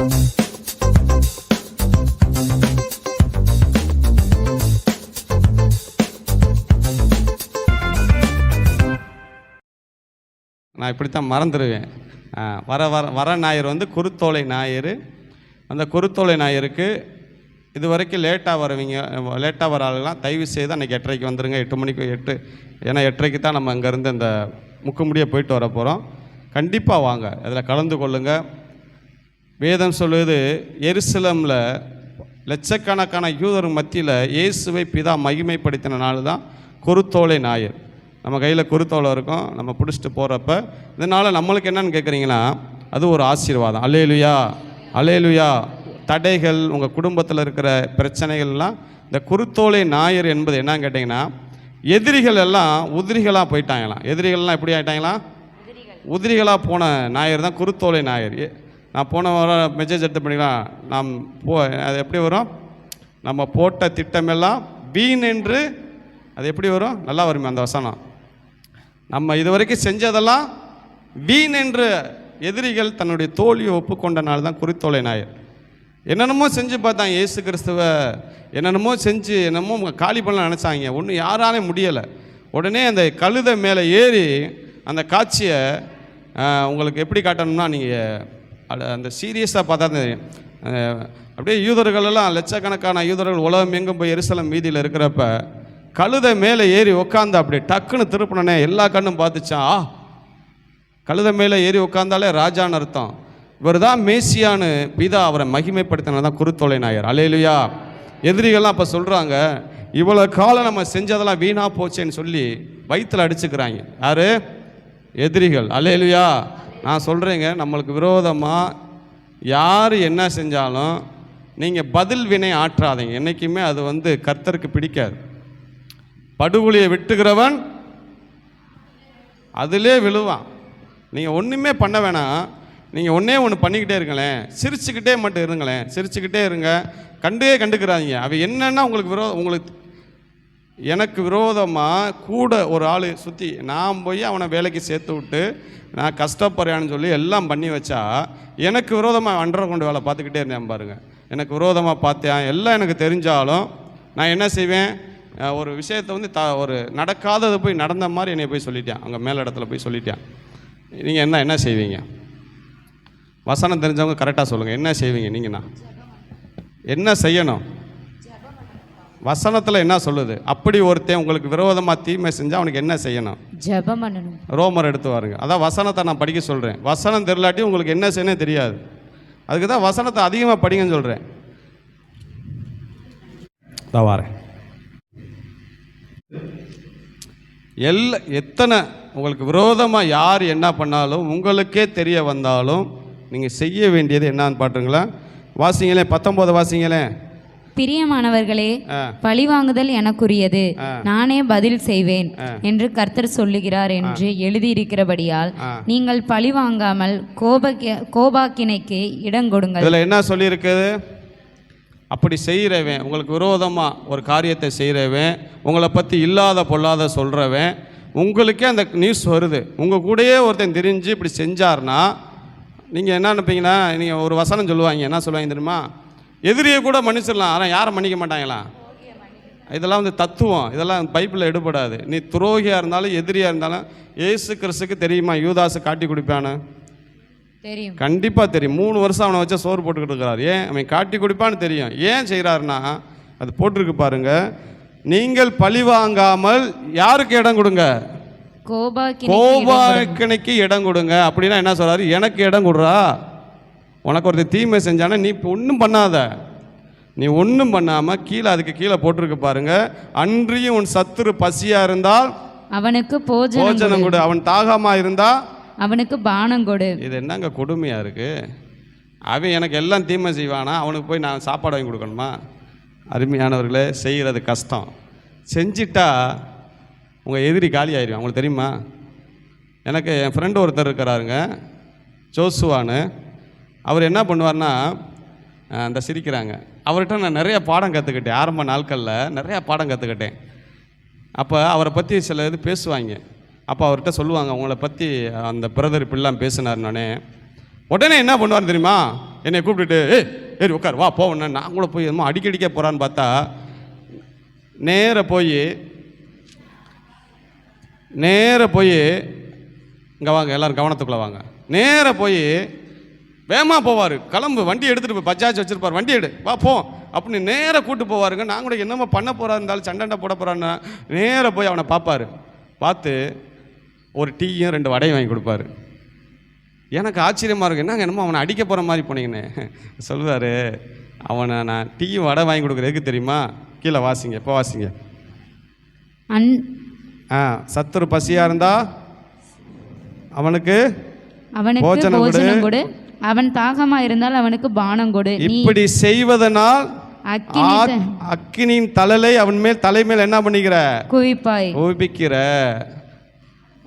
நான் இப்படித்தான் மறந்துடுவேன். வர ஞாயிறு வந்து குருத்தோலை ஞாயிறு. அந்த குருத்தோலை ஞாயிறுக்கு இது வரைக்கும் லேட்டாக வர ஆளுலாம் தயவு செய்து அன்றைக்கி 8:30 வந்துடுங்க. 8 மணிக்கு ஏன்னா 8:30 தான் நம்ம அங்கேருந்து அந்த முக்குமுடியை போயிட்டு வர போகிறோம். கண்டிப்பாக வாங்க, அதில் கலந்து கொள்ளுங்கள். வேதம் சொல்லுவது, எருசலேமில் லட்சக்கணக்கான யூதர் மத்தியில் இயேசுவை பிதா மகிமைப்படுத்தின நாள் தான் குருத்தோலை ஞாயிறு. நம்ம கையில் குருத்தோலை இருக்கும், நம்ம பிடிச்சிட்டு போகிறப்ப இதனால் நம்மளுக்கு என்னன்னு கேட்குறீங்கன்னா, அது ஒரு ஆசீர்வாதம். அல்லேலுயா, அல்லேலுயா. தடைகள், உங்கள் குடும்பத்தில் இருக்கிற பிரச்சனைகள்லாம் இந்த குருத்தோலை ஞாயிறு என்பது என்னன்னு கேட்டிங்கன்னா, எதிரிகள் எல்லாம் உதிரிகளாக போயிட்டாங்களாம். எதிரிகள்லாம் எப்படி ஆகிட்டாங்களாம்? உதிரிகளாக போன ஞாயிறு தான் குருத்தோலை ஞாயிறு. நான் போன வாரம் மெசேஜ் எடுத்து பண்ணிக்கலாம். அது எப்படி வரும்? நம்ம போட்ட திட்டமெல்லாம் வீண் என்று, அது எப்படி வரும்? நல்லா வருமே அந்த வசனம். நம்ம இது வரைக்கும் செஞ்சதெல்லாம் வீண் என்று எதிரிகள் தன்னுடைய தோல்வியை ஒப்புக்கொண்ட நாள் தான் குருத்தோலை ஞாயிறு. என்னென்னமோ செஞ்சு பார்த்தாங்க, இயேசு கிறிஸ்துவை என்னென்னமோ செஞ்சு என்னமோ காலி பண்ணலாம் நினச்சாங்க. ஒன்றும் யாராலே முடியலை. உடனே அந்த கழுதை மேலே ஏறி அந்த காட்சியை உங்களுக்கு எப்படி காட்டணும்னா, நீங்கள் அந்த சீரியஸாக பார்த்தா தெரியும். அப்படியே யூதர்களெல்லாம் லட்சக்கணக்கான யூதர்கள் உலகம் எங்கும் போய் எருசலேம் வீதியில் இருக்கிறப்ப கழுதை மேலே ஏறி உட்காந்து அப்படி டக்குன்னு திருப்பினே எல்லா கண்ணும் பார்த்துச்சான். கழுதை மேலே ஏறி உட்காந்தாலே ராஜான்னு அர்த்தம். இவர் தான் மேசியான்னு பிதா அவரை மகிமைப்படுத்தினது தான் குருத்தோலை ஞாயிறு. அல்லேலுயா. எதிரிகள்லாம் அப்போ சொல்கிறாங்க, இவ்வளோ காலம் நம்ம செஞ்சதெல்லாம் வீணாக போச்சேன்னு சொல்லி வயிற்றில் அடிச்சுக்கிறாங்க. யார்? எதிரிகள். அல்லேலுயா. நான் சொல்கிறேங்க, நம்மளுக்கு விரோதமாக யார் என்ன செஞ்சாலும் நீங்கள் பதில் வினை ஆற்றாதீங்க. என்றைக்குமே அது வந்து கர்த்தருக்கு பிடிக்காது. படுகொலியை வெட்டுகிறவன் அதிலே விழுவான். நீங்கள் ஒன்றுமே பண்ண வேணாம், நீங்கள் ஒன்று பண்ணிக்கிட்டே இருங்களேன், சிரிச்சுக்கிட்டே மட்டும் இருங்களேன், சிரிச்சுக்கிட்டே இருங்க, கண்டுக்கிறாதீங்க. அவன் என்னென்னா உங்களுக்கு எனக்கு விரோதமாக கூட ஒரு ஆள் சுற்றி நான் போய் அவனை வேலைக்கு சேர்த்து விட்டு நான் கஷ்டப்படுறான்னு சொல்லி எல்லாம் பண்ணி வச்சா, எனக்கு விரோதமாக அண்டரை கொண்டு வேலை பார்த்துக்கிட்டே இருந்தேன் பாருங்கள். எனக்கு விரோதமாக பார்த்தேன், எல்லாம் எனக்கு தெரிஞ்சாலும் நான் என்ன செய்வேன்? ஒரு விஷயத்தை வந்து ஒரு நடக்காதது போய் நடந்த மாதிரி என்னை போய் சொல்லிட்டேன், அங்கே மேல் இடத்துல போய் சொல்லிட்டேன். நீங்கள் என்ன செய்வீங்க? வசனம் தெரிஞ்சவங்க கரெக்டாக சொல்லுங்கள், என்ன செய்வீங்க? நீங்கண்ணா என்ன செய்யணும்? வசனத்தில் என்ன சொல்லுது? அப்படி ஒருத்தன் உங்களுக்கு விரோதமாக தீமை செஞ்சால் அவனுக்கு என்ன செய்யணும்? ஜெபம் பண்ணணும். ரோமர் எடுத்து வாருங்க. அதான் வசனத்தை நான் படிக்க சொல்கிறேன். வசனம் தெரியலாட்டி உங்களுக்கு என்ன செய்யணும் தெரியாது. அதுக்கு தான் வசனத்தை அதிகமாக படிங்கன்னு சொல்கிறேன். தான் வாரேன். எத்தனை உங்களுக்கு விரோதமாக யார் என்ன பண்ணாலும், உங்களுக்கே தெரிய வந்தாலும் நீங்கள் செய்ய வேண்டியது என்னன்னு பாட்டுங்களா? வாசிங்களே, 19 வாசிங்களே. பிரியமானவர்களே, பழிவாங்குதல் எனக்குரியது, நானே பதில் செய்வேன் என்று கர்த்தர் சொல்லுகிறார் என்று எழுதியிருக்கிறபடியால் நீங்கள் பழிவாங்காமல் கோபாக்கினைக்கு இடம் கொடுங்கள். இதில் என்ன சொல்லியிருக்குது? அப்படி செய்கிறவன், உங்களுக்கு விரோதமாக ஒரு காரியத்தை செய்கிறவன், உங்களை பற்றி இல்லாத பொல்லாத சொல்கிறவன், உங்களுக்கே அந்த நியூஸ் வருது, உங்கள் கூடயே ஒருத்தன் தெரிஞ்சு இப்படி செஞ்சார்னா நீங்கள் என்ன நினைப்பீங்கன்னா, நீங்கள் ஒரு வசனம் சொல்லுவாங்க, என்ன சொல்லுவாங்க தெரியுமா? எதிரியை கூட மன்னிச்சிடலாம், ஆனால் யாரை மன்னிக்க மாட்டாங்களா? இதெல்லாம் வந்து தத்துவம், இதெல்லாம் பைபிளில் எடுபடாது. நீ துரோகியாக இருந்தாலும் எதிரியாக இருந்தாலும் இயேசு கிறிஸ்துக்கு தெரியுமா யூதாசு காட்டி குடிப்பான்னு? தெரியும், கண்டிப்பாக தெரியும். 3 வருஷம் அவனை வச்சா சோறு போட்டுக்கிட்டு இருக்கிறார். ஏன்? அவன் காட்டி குடிப்பான்னு தெரியும். ஏன் செய்கிறாருன்னா, அது போட்டிருக்கு பாருங்க, நீங்கள் பழி வாங்காமல் யாருக்கு இடம் கொடுங்க? கோபாக்கினைக்கு இடம் கொடுங்க. அப்படின்னா என்ன சொல்றாரு? எனக்கு இடம் கொடுறா. உனக்கு ஒருத்தர் தீமை செஞ்சானா நீ ஒன்றும் பண்ணாத, நீ ஒன்றும் பண்ணாமல் கீழே அதுக்கு கீழே போட்டிருக்கு பாருங்க, அன்றியும் உன் சத்துரு பசியாக இருந்தால் அவனுக்கு போஜனம் கொடு, அவன் தாகமாக இருந்தா அவனுக்கு பானம் கொடு. இது என்னங்க கொடுமையாக இருக்குது? அவன் எனக்கு எல்லாம் தீமை செய்வானா, அவனுக்கு போய் நான் சாப்பாடு வாங்கி கொடுக்கணுமா? அருமையானவர்களே, செய்கிறது கஷ்டம். செஞ்சிட்டா உங்கள் எதிரி காலி ஆயிடும். அவங்களுக்கு தெரியுமா? எனக்கு என் ஃப்ரெண்டு ஒருத்தர் இருக்கிறாருங்க, ஜோசுவான்னு. அவர் என்ன பண்ணுவார்னா, அந்த சிரிக்கிறாங்க, அவர்கிட்ட நான் நிறைய பாடம் கற்றுக்கிட்டேன். ஆரம்ப நாட்களில் நிறையா பாடம் கற்றுக்கிட்டேன். அப்போ அவரை பற்றி சில இது பேசுவாங்க. அப்போ அவர்கிட்ட சொல்லுவாங்க, உங்களை பற்றி அந்த பிரதர் இப்படிலாம் பேசினார்னானே, உடனே என்ன பண்ணுவார் தெரியுமா? என்னை கூப்பிட்டுட்டு ஏறி உட்கார், வா போவேன். நான் கூட போய் என்னமோ அடிக்கடிக்க போகிறான்னு பார்த்தா நேர போய் இங்கே வாங்க, எல்லோரும் கவனத்துக்குள்ளே வாங்க. நேர போய் வேகமாக போவார். கிளம்பு, வண்டி எடுத்துகிட்டு போய் பஜாஜ் வச்சுருப்பார், வண்டி எடு, வா போ அப்படின்னு நேராக கூப்பிட்டு போவாருங்க. நான் கூட என்னமோ பண்ண போகிறா இருந்தாலும் சண்டை போட போகிறான்னு நேராக போய் அவனை பார்ப்பார். பார்த்து ஒரு டீயும் 2 வடையும் வாங்கி கொடுப்பாரு. எனக்கு ஆச்சரியமாக இருக்கு, என்னங்க என்னமோ அவனை அடிக்க போகிற மாதிரி போனீங்கன்னு சொல்லுவார். அவனை நான் டீயும் வடை வாங்கி கொடுக்குறதுக்கு தெரியுமா? கீழே வாசிங்க, இப்போ வாசிங்க. சத்துரு பசியாக இருந்தா அவனுக்கு போஜனம் கொடு, அவன் தாகமா இருந்தால் அவனுக்கு பானம் கொடு. இப்படி செய்வதனால் அக்கினியின் தழலை அவன் மேல் தலைமையில் என்ன பண்ணிக்கிற? குவிப்பிக்கிற.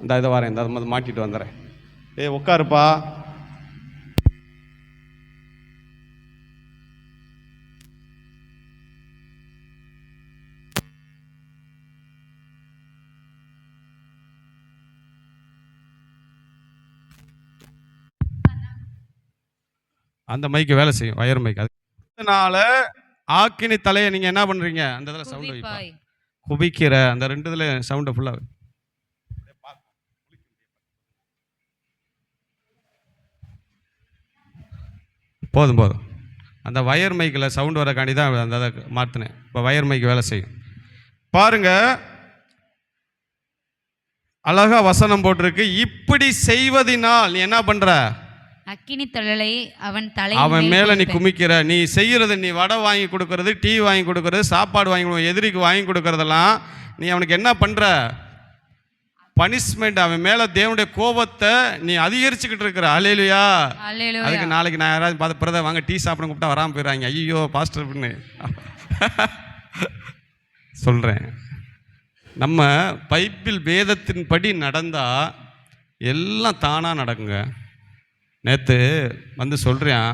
இந்த இதை வரேன், இந்த மாட்டிட்டு வந்துடுறேன். உட்காருப்பா. அந்த மைக்கு வேலை செய்யும், வயர் மைக். அதனால ஆக்கினி தலையை நீங்க என்ன பண்றீங்க? அந்த இதில் சவுண்ட் வைப்பாய், குபிக்கிற. அந்த 2 இதுல சவுண்டை ஃபுல்லா போதும். அந்த வயர் மைக்கில் சவுண்ட் வரக்காண்டி தான் அந்த அதை மாற்றினேன். இப்போ வயர் மைக்கு வேலை செய்யும். பாருங்க, அழகா வசனம் போட்டிருக்கு. இப்படி செய்வதினால் நீ என்ன பண்ற? அக்கினி தழலை அவன் மேல நீ குமிக்கிற. நீ செய்யறது, நீ வடை வாங்கி கொடுக்கறது, டீ வாங்கி கொடுக்கறது, சாப்பாடு வாங்கி கொடுக்க, எதிரிக்கு வாங்கி கொடுக்கறதெல்லாம் நீ அவனுக்கு என்ன பண்ற? பனிஷ்மெண்ட். அவன் மேல தேவனுடைய கோபத்தை நீ அதிகரிச்சுக்கிட்டு இருக்கிற. அல்லேலூயா. அதுக்கு நாளைக்கு நான் யாராவது பார்த்து பிரதர் வாங்க டீ சாப்பிட கூப்பிட்டா வராமல் போயிடுறாங்க. ஐயோ பாஸ்டர் அப்படின்னு சொல்றேன். நம்ம பைபிள் வேதத்தின் படி நடந்தா எல்லாம் தானா நடக்குங்க. நேற்று வந்து சொல்கிறேன்,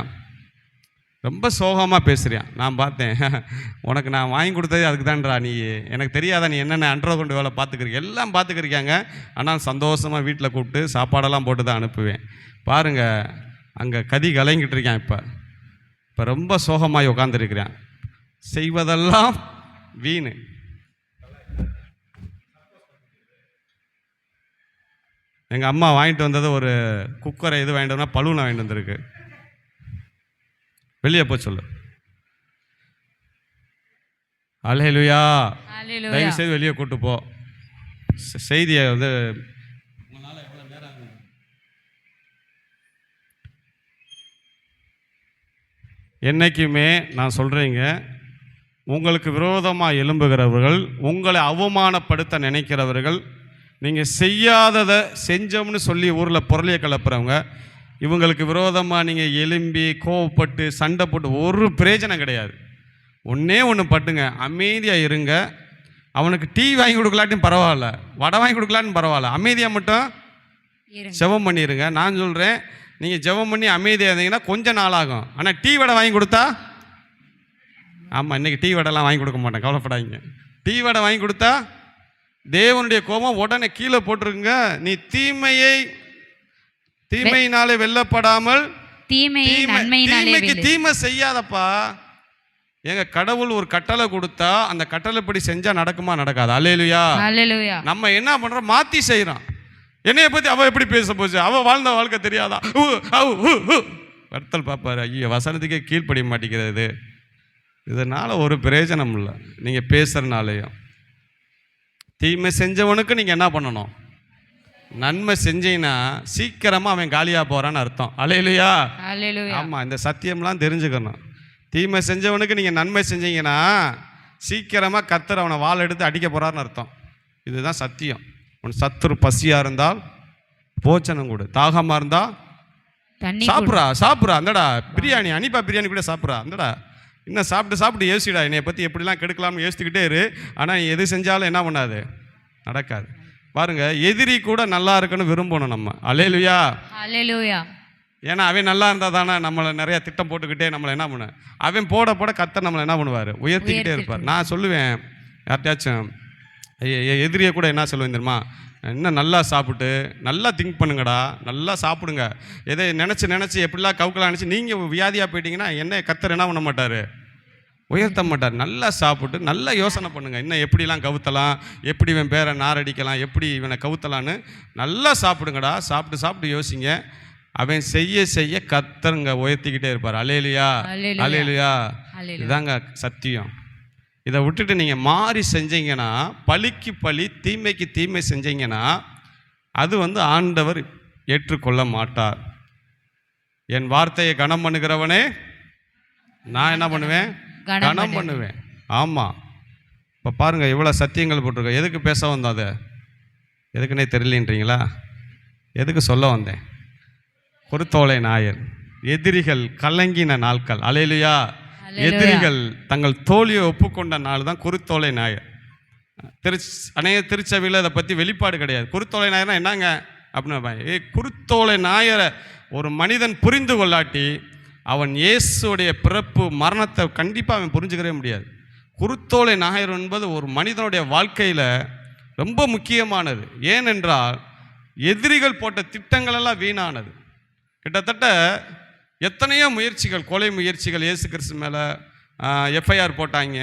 ரொம்ப சோகமாக பேசுகிறேன். நான் பார்த்தேன், உனக்கு நான் வாங்கி கொடுத்தது அதுக்கு தான்டா, நீ எனக்கு தெரியாதா நீ என்னென்ன அண்டர் கொண்டு வேலை பார்த்துக்கிறீங்க, எல்லாம் பார்த்துக்கிறீங்க. ஆனால் சந்தோஷமாக வீட்டில் கூப்பிட்டு சாப்பாடெல்லாம் போட்டு தான் அனுப்புவேன். பாருங்கள், அங்கே கதி கலங்கிட்டு இருக்கேன். இப்போ ரொம்ப சோகமாகி உட்காந்துருக்கிறேன். செய்வதெல்லாம் வீணு. எங்கள் அம்மா வாங்கிட்டு வந்தது ஒரு குக்கரை, இது வாங்கிட்டு வந்தால் பலூனை வாங்கிட்டு வந்திருக்கு. வெளியே போய் சொல்லு. அல்லேலூயா. தயவு செய்து வெளியே கூட்டு போ. செய்தியை வந்து என்னைக்குமே நான் சொல்கிறேங்க, உங்களுக்கு விரோதமாக எழும்புகிறவர்கள், உங்களை அவமானப்படுத்த நினைக்கிறவர்கள், நீங்கள் செய்யாததை செஞ்சோம்னு சொல்லி ஊரில் பொருளையை கலப்புறவங்க, இவங்களுக்கு விரோதமாக நீங்கள் எலும்பி கோவப்பட்டு சண்டை போட்டு ஒரு பிரயோஜனம் கிடையாது. ஒன்றே ஒன்று பட்டுங்க, அமைதியாக இருங்க. அவனுக்கு டீ வாங்கி கொடுக்கலாட்டியும் பரவாயில்ல, வடை வாங்கி கொடுக்கலான்னு பரவாயில்ல, அமைதியாக மட்டும் ஜெபம் பண்ணிடுங்க. நான் சொல்கிறேன், நீங்கள் ஜெபம் பண்ணி அமைதியாக இருந்தீங்கன்னா கொஞ்சம் நாள் ஆகும். ஆனால் டீ வடை வாங்கி கொடுத்தா, ஆமாம் இன்றைக்கி டீ வடைலாம் வாங்கி கொடுக்க மாட்டேன், கவலைப்படாதீங்க. டீ வடை வாங்கி கொடுத்தா தேவனுடைய கோபம் உடனே கீழே போட்டிருக்குங்க. நீ தீமையினாலே வெல்லப்படாமல் தீமைக்கு தீமை செய்யாதப்பா. எங்க கடவுள் ஒரு கட்டளை கொடுத்தா அந்த கட்டளைப்படி செஞ்சா நடக்குமா நடக்காது? அல்லேலூயா. நம்ம என்ன பண்றோம்? மாத்தி செய்யறோம். என்னைய பத்தி அவ எப்படி பேச போச்சு, அவ வாழ்ந்த வாழ்க்கை தெரியாதா, வருத்தல் பாப்பாரு. ஐயோ, வசனத்துக்கே கீழ்ப்படிய மாட்டேங்கிறது. இதனால ஒரு பிரயோஜனம் இல்லை. நீங்க பேசுறதுனாலையும் தீமை செஞ்சவனுக்கு நீங்கள் என்ன பண்ணணும்? நன்மை செஞ்சீங்கன்னா சீக்கிரமாக அவன் காலியாக போகிறான்னு அர்த்தம். அல்லேலூயா. ஆமாம், இந்த சத்தியம்லாம் தெரிஞ்சுக்கணும். தீமை செஞ்சவனுக்கு நீங்கள் நன்மை செஞ்சீங்கன்னா சீக்கிரமாக கர்த்தர் அவனை வாள் எடுத்து அடிக்க போகிறான்னு அர்த்தம். இதுதான் சத்தியம். உன் சத்துரு பசியாக இருந்தால் போச்சனம் கொடு, தாகமாக இருந்தால் சாப்பிட்றா அந்தடா பிரியாணி அனிப்பா பிரியாணி கூட சாப்பிட்றா அந்தடா, இன்னும் சாப்பிட்டு யோசிடா, என்னை பற்றி எப்படிலாம் கெடுக்கலாம்னு யோசிச்சுக்கிட்டே இரு. ஆனால் எது செஞ்சாலும் என்ன பண்ணாது, நடக்காது. பாருங்க, எதிரி கூட நல்லா இருக்குன்னு விரும்பணும் நம்ம. அல்லேலூயா. ஏன்னா அவன் நல்லா இருந்தால் தானே நம்மளை நிறைய திட்டம் போட்டுக்கிட்டே நம்மளை என்ன பண்ண, அவன் போட கர்த்தர் நம்மளை என்ன பண்ணுவார், உயர்த்திக்கிட்டே இருப்பார். நான் சொல்லுவேன் யார்கிட்டயாச்சும், எதிரியை கூட என்ன சொல்லுவேன் தெரியுமா, இன்னும் நல்லா சாப்பிட்டு நல்லா திங்க் பண்ணுங்கடா, நல்லா சாப்பிடுங்க, எதை நினச்சி எப்படிலாம் கவுக்கலாம் நினச்சி நீங்கள் வியாதியாக போயிட்டீங்கன்னா என்ன கர்த்தர் என்ன பண்ண மாட்டார், உயர்த்த மாட்டார். நல்லா சாப்பிட்டு நல்லா யோசனை பண்ணுங்கள், இன்னும் எப்படிலாம் கவுத்தலாம், எப்படி இவன் பேரை நாரடிக்கலாம், எப்படி இவனை கவுத்தலான்னு நல்லா சாப்பிடுங்கடா. சாப்பிட்டு யோசிங்க. அவன் செய்ய கர்த்தருங்க உயர்த்திக்கிட்டே இருப்பார். அல்லேலூயா, அல்லேலூயா. இதாங்க சத்தியம். இதை விட்டுட்டு நீங்கள் மாறி செஞ்சீங்கன்னா, பழிக்கு பழி தீமைக்கு தீமை செஞ்சீங்கன்னா அது ஆண்டவர் ஏற்றுக்கொள்ள மாட்டார். என் வார்த்தையை கனம் பண்ணுகிறவனே நான் என்ன பண்ணுவேன், கனம் பண்ணுவேன். ஆமாம். இப்போ பாருங்கள் இவ்வளோ சத்தியங்கள் போட்டிருக்கோம். எதுக்கு பேச வந்தோம், அதை எதுக்குன்னே தெரியலன்றீங்களா? எதுக்கு சொல்ல வந்தேன்? குருத்தோலை நாயர், எதிரிகள் கலங்கின நாட்கள். அல்லேலூயா. எதிரிகள் தங்கள் தோல்வியை ஒப்புக்கொண்ட நாள் தான் குருத்தோலை நாயர். அநேக திருச்சபையில் அதை பற்றி வெளிப்பாடு கிடையாது. குருத்தோலை நாயர்னா என்னங்க அப்படின்னு, குருத்தோலை நாயரை ஒரு மனிதன் புரிந்து கொள்ளாட்டி அவன் இயேசுடைய பிறப்பு மரணத்தை கண்டிப்பாக அவன் புரிஞ்சுக்கவே முடியாது. குருத்தோலை நாயர் என்பது ஒரு மனிதனுடைய வாழ்க்கையில் ரொம்ப முக்கியமானது. ஏனென்றால் எதிரிகள் போட்ட திட்டங்களெல்லாம் வீணானது. கிட்டத்தட்ட எத்தனையோ முயற்சிகள், கொலை முயற்சிகள் இயேசு கிறிஸ்து மேலே எஃப்ஐஆர் போட்டாங்க,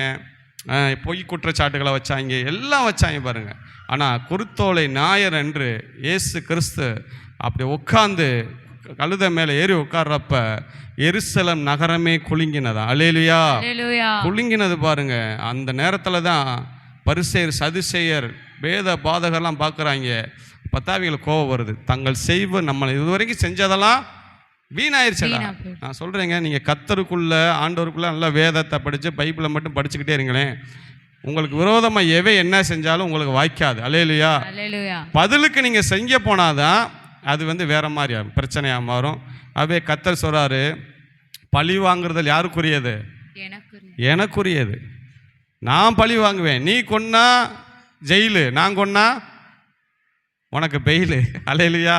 பொய் குற்றச்சாட்டுகளை வச்சாங்க, எல்லாம் வச்சாங்க பாருங்கள். ஆனால் குருத்தோலை நாயர் என்று இயேசு கிறிஸ்து அப்படி உட்கார்ந்து கழுதை மேலே ஏறி உட்கார்றப்ப எருசலேம் நகரமே குலுங்கினதா. அல்லேலூயா, குலுங்கினது பாருங்க. அந்த நேரத்தில் தான் பரிசேயர் சதுசேயர் வேத பாதகர்லாம் பார்க்குறாங்க. பத்தாவிகளுக்கு கோபம் வருது. தங்கள் செய்வ நம்ம இதுவரைக்கும் செஞ்சதெல்லாம் வீணாயிருச்சடா. நான் சொல்கிறேங்க, நீங்கள் கர்த்தருக்குள்ள ஆண்டவருக்குள்ள நல்லா வேதத்தை படித்து பைபிளை மட்டும் படிச்சுக்கிட்டே இருங்களேன், உங்களுக்கு விரோதமாக எவை என்ன செஞ்சாலும் உங்களுக்கு வாய்க்காது. அல்லேலூயா. பதிலுக்கு நீங்கள் செஞ்ச போனாதான் அது வேற மாதிரி பிரச்சனையாக மாறும். அவே கர்த்தர் சொல்கிறாரு, பழி வாங்குறதில் யாருக்குரியது? எனக்குரியது. நான் பழி வாங்குவேன். நீ கொன்னா ஜெயிலு, நான் கொன்னா உனக்கு பெயிலு. அல்லேலூயா.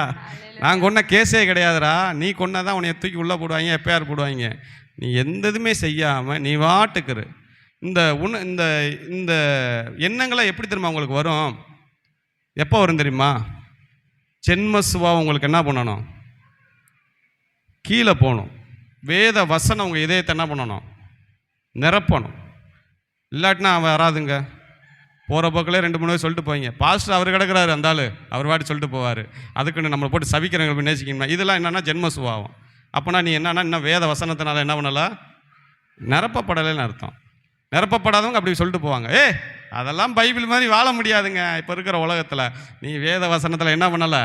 நான் கொன்ன கேஸே கிடையாதுடா, நீ கொன்னா தான் உன்னை தூக்கி உள்ளே போடுவாங்க, எஃப்ஐஆர் போடுவாங்க. நீ எந்த இதுவுமே செய்யாமல் நீ வாட்டுக்குரு. இந்த இந்த எண்ணங்களை எப்படி தெரியுமா உங்களுக்கு வரும்? எப்போ வரும் தெரியுமா? ஜென்ம சுபாவம் உங்களுக்கு என்ன பண்ணணும்? கீழே போகணும். வேத வசனம் உங்கள் இதயத்தை என்ன பண்ணணும்? நிரப்பணும். இல்லாட்டினா அவன் வராதுங்க. போகிற போக்கில் 2-3 சொல்லிட்டு போவீங்க. பாஸ்டர் அவர் கிடக்கிறாரு, அந்த ஆள் அவர் வாட்டி சொல்லிட்டு போவார். அதுக்குன்னு நம்மளை போட்டு சபிக்கிறவங்க நேசிக்கணுமா? இதெல்லாம் என்னென்னா ஜென்ம சுபாவம். அப்போனா நீ என்னன்னா இன்னும் வேத வசனத்தினால என்ன பண்ணலாம்? நிரப்பப்படலைன்னு அர்த்தம். நிரப்பப்படாதவங்க அப்படி சொல்லிட்டு போவாங்க. அதெல்லாம் பைபிள் மாதிரி வாழ முடியாதுங்க இப்போ இருக்கிற உலகத்தில். நீ வேத வசனத்தில் என்ன பண்ணலை?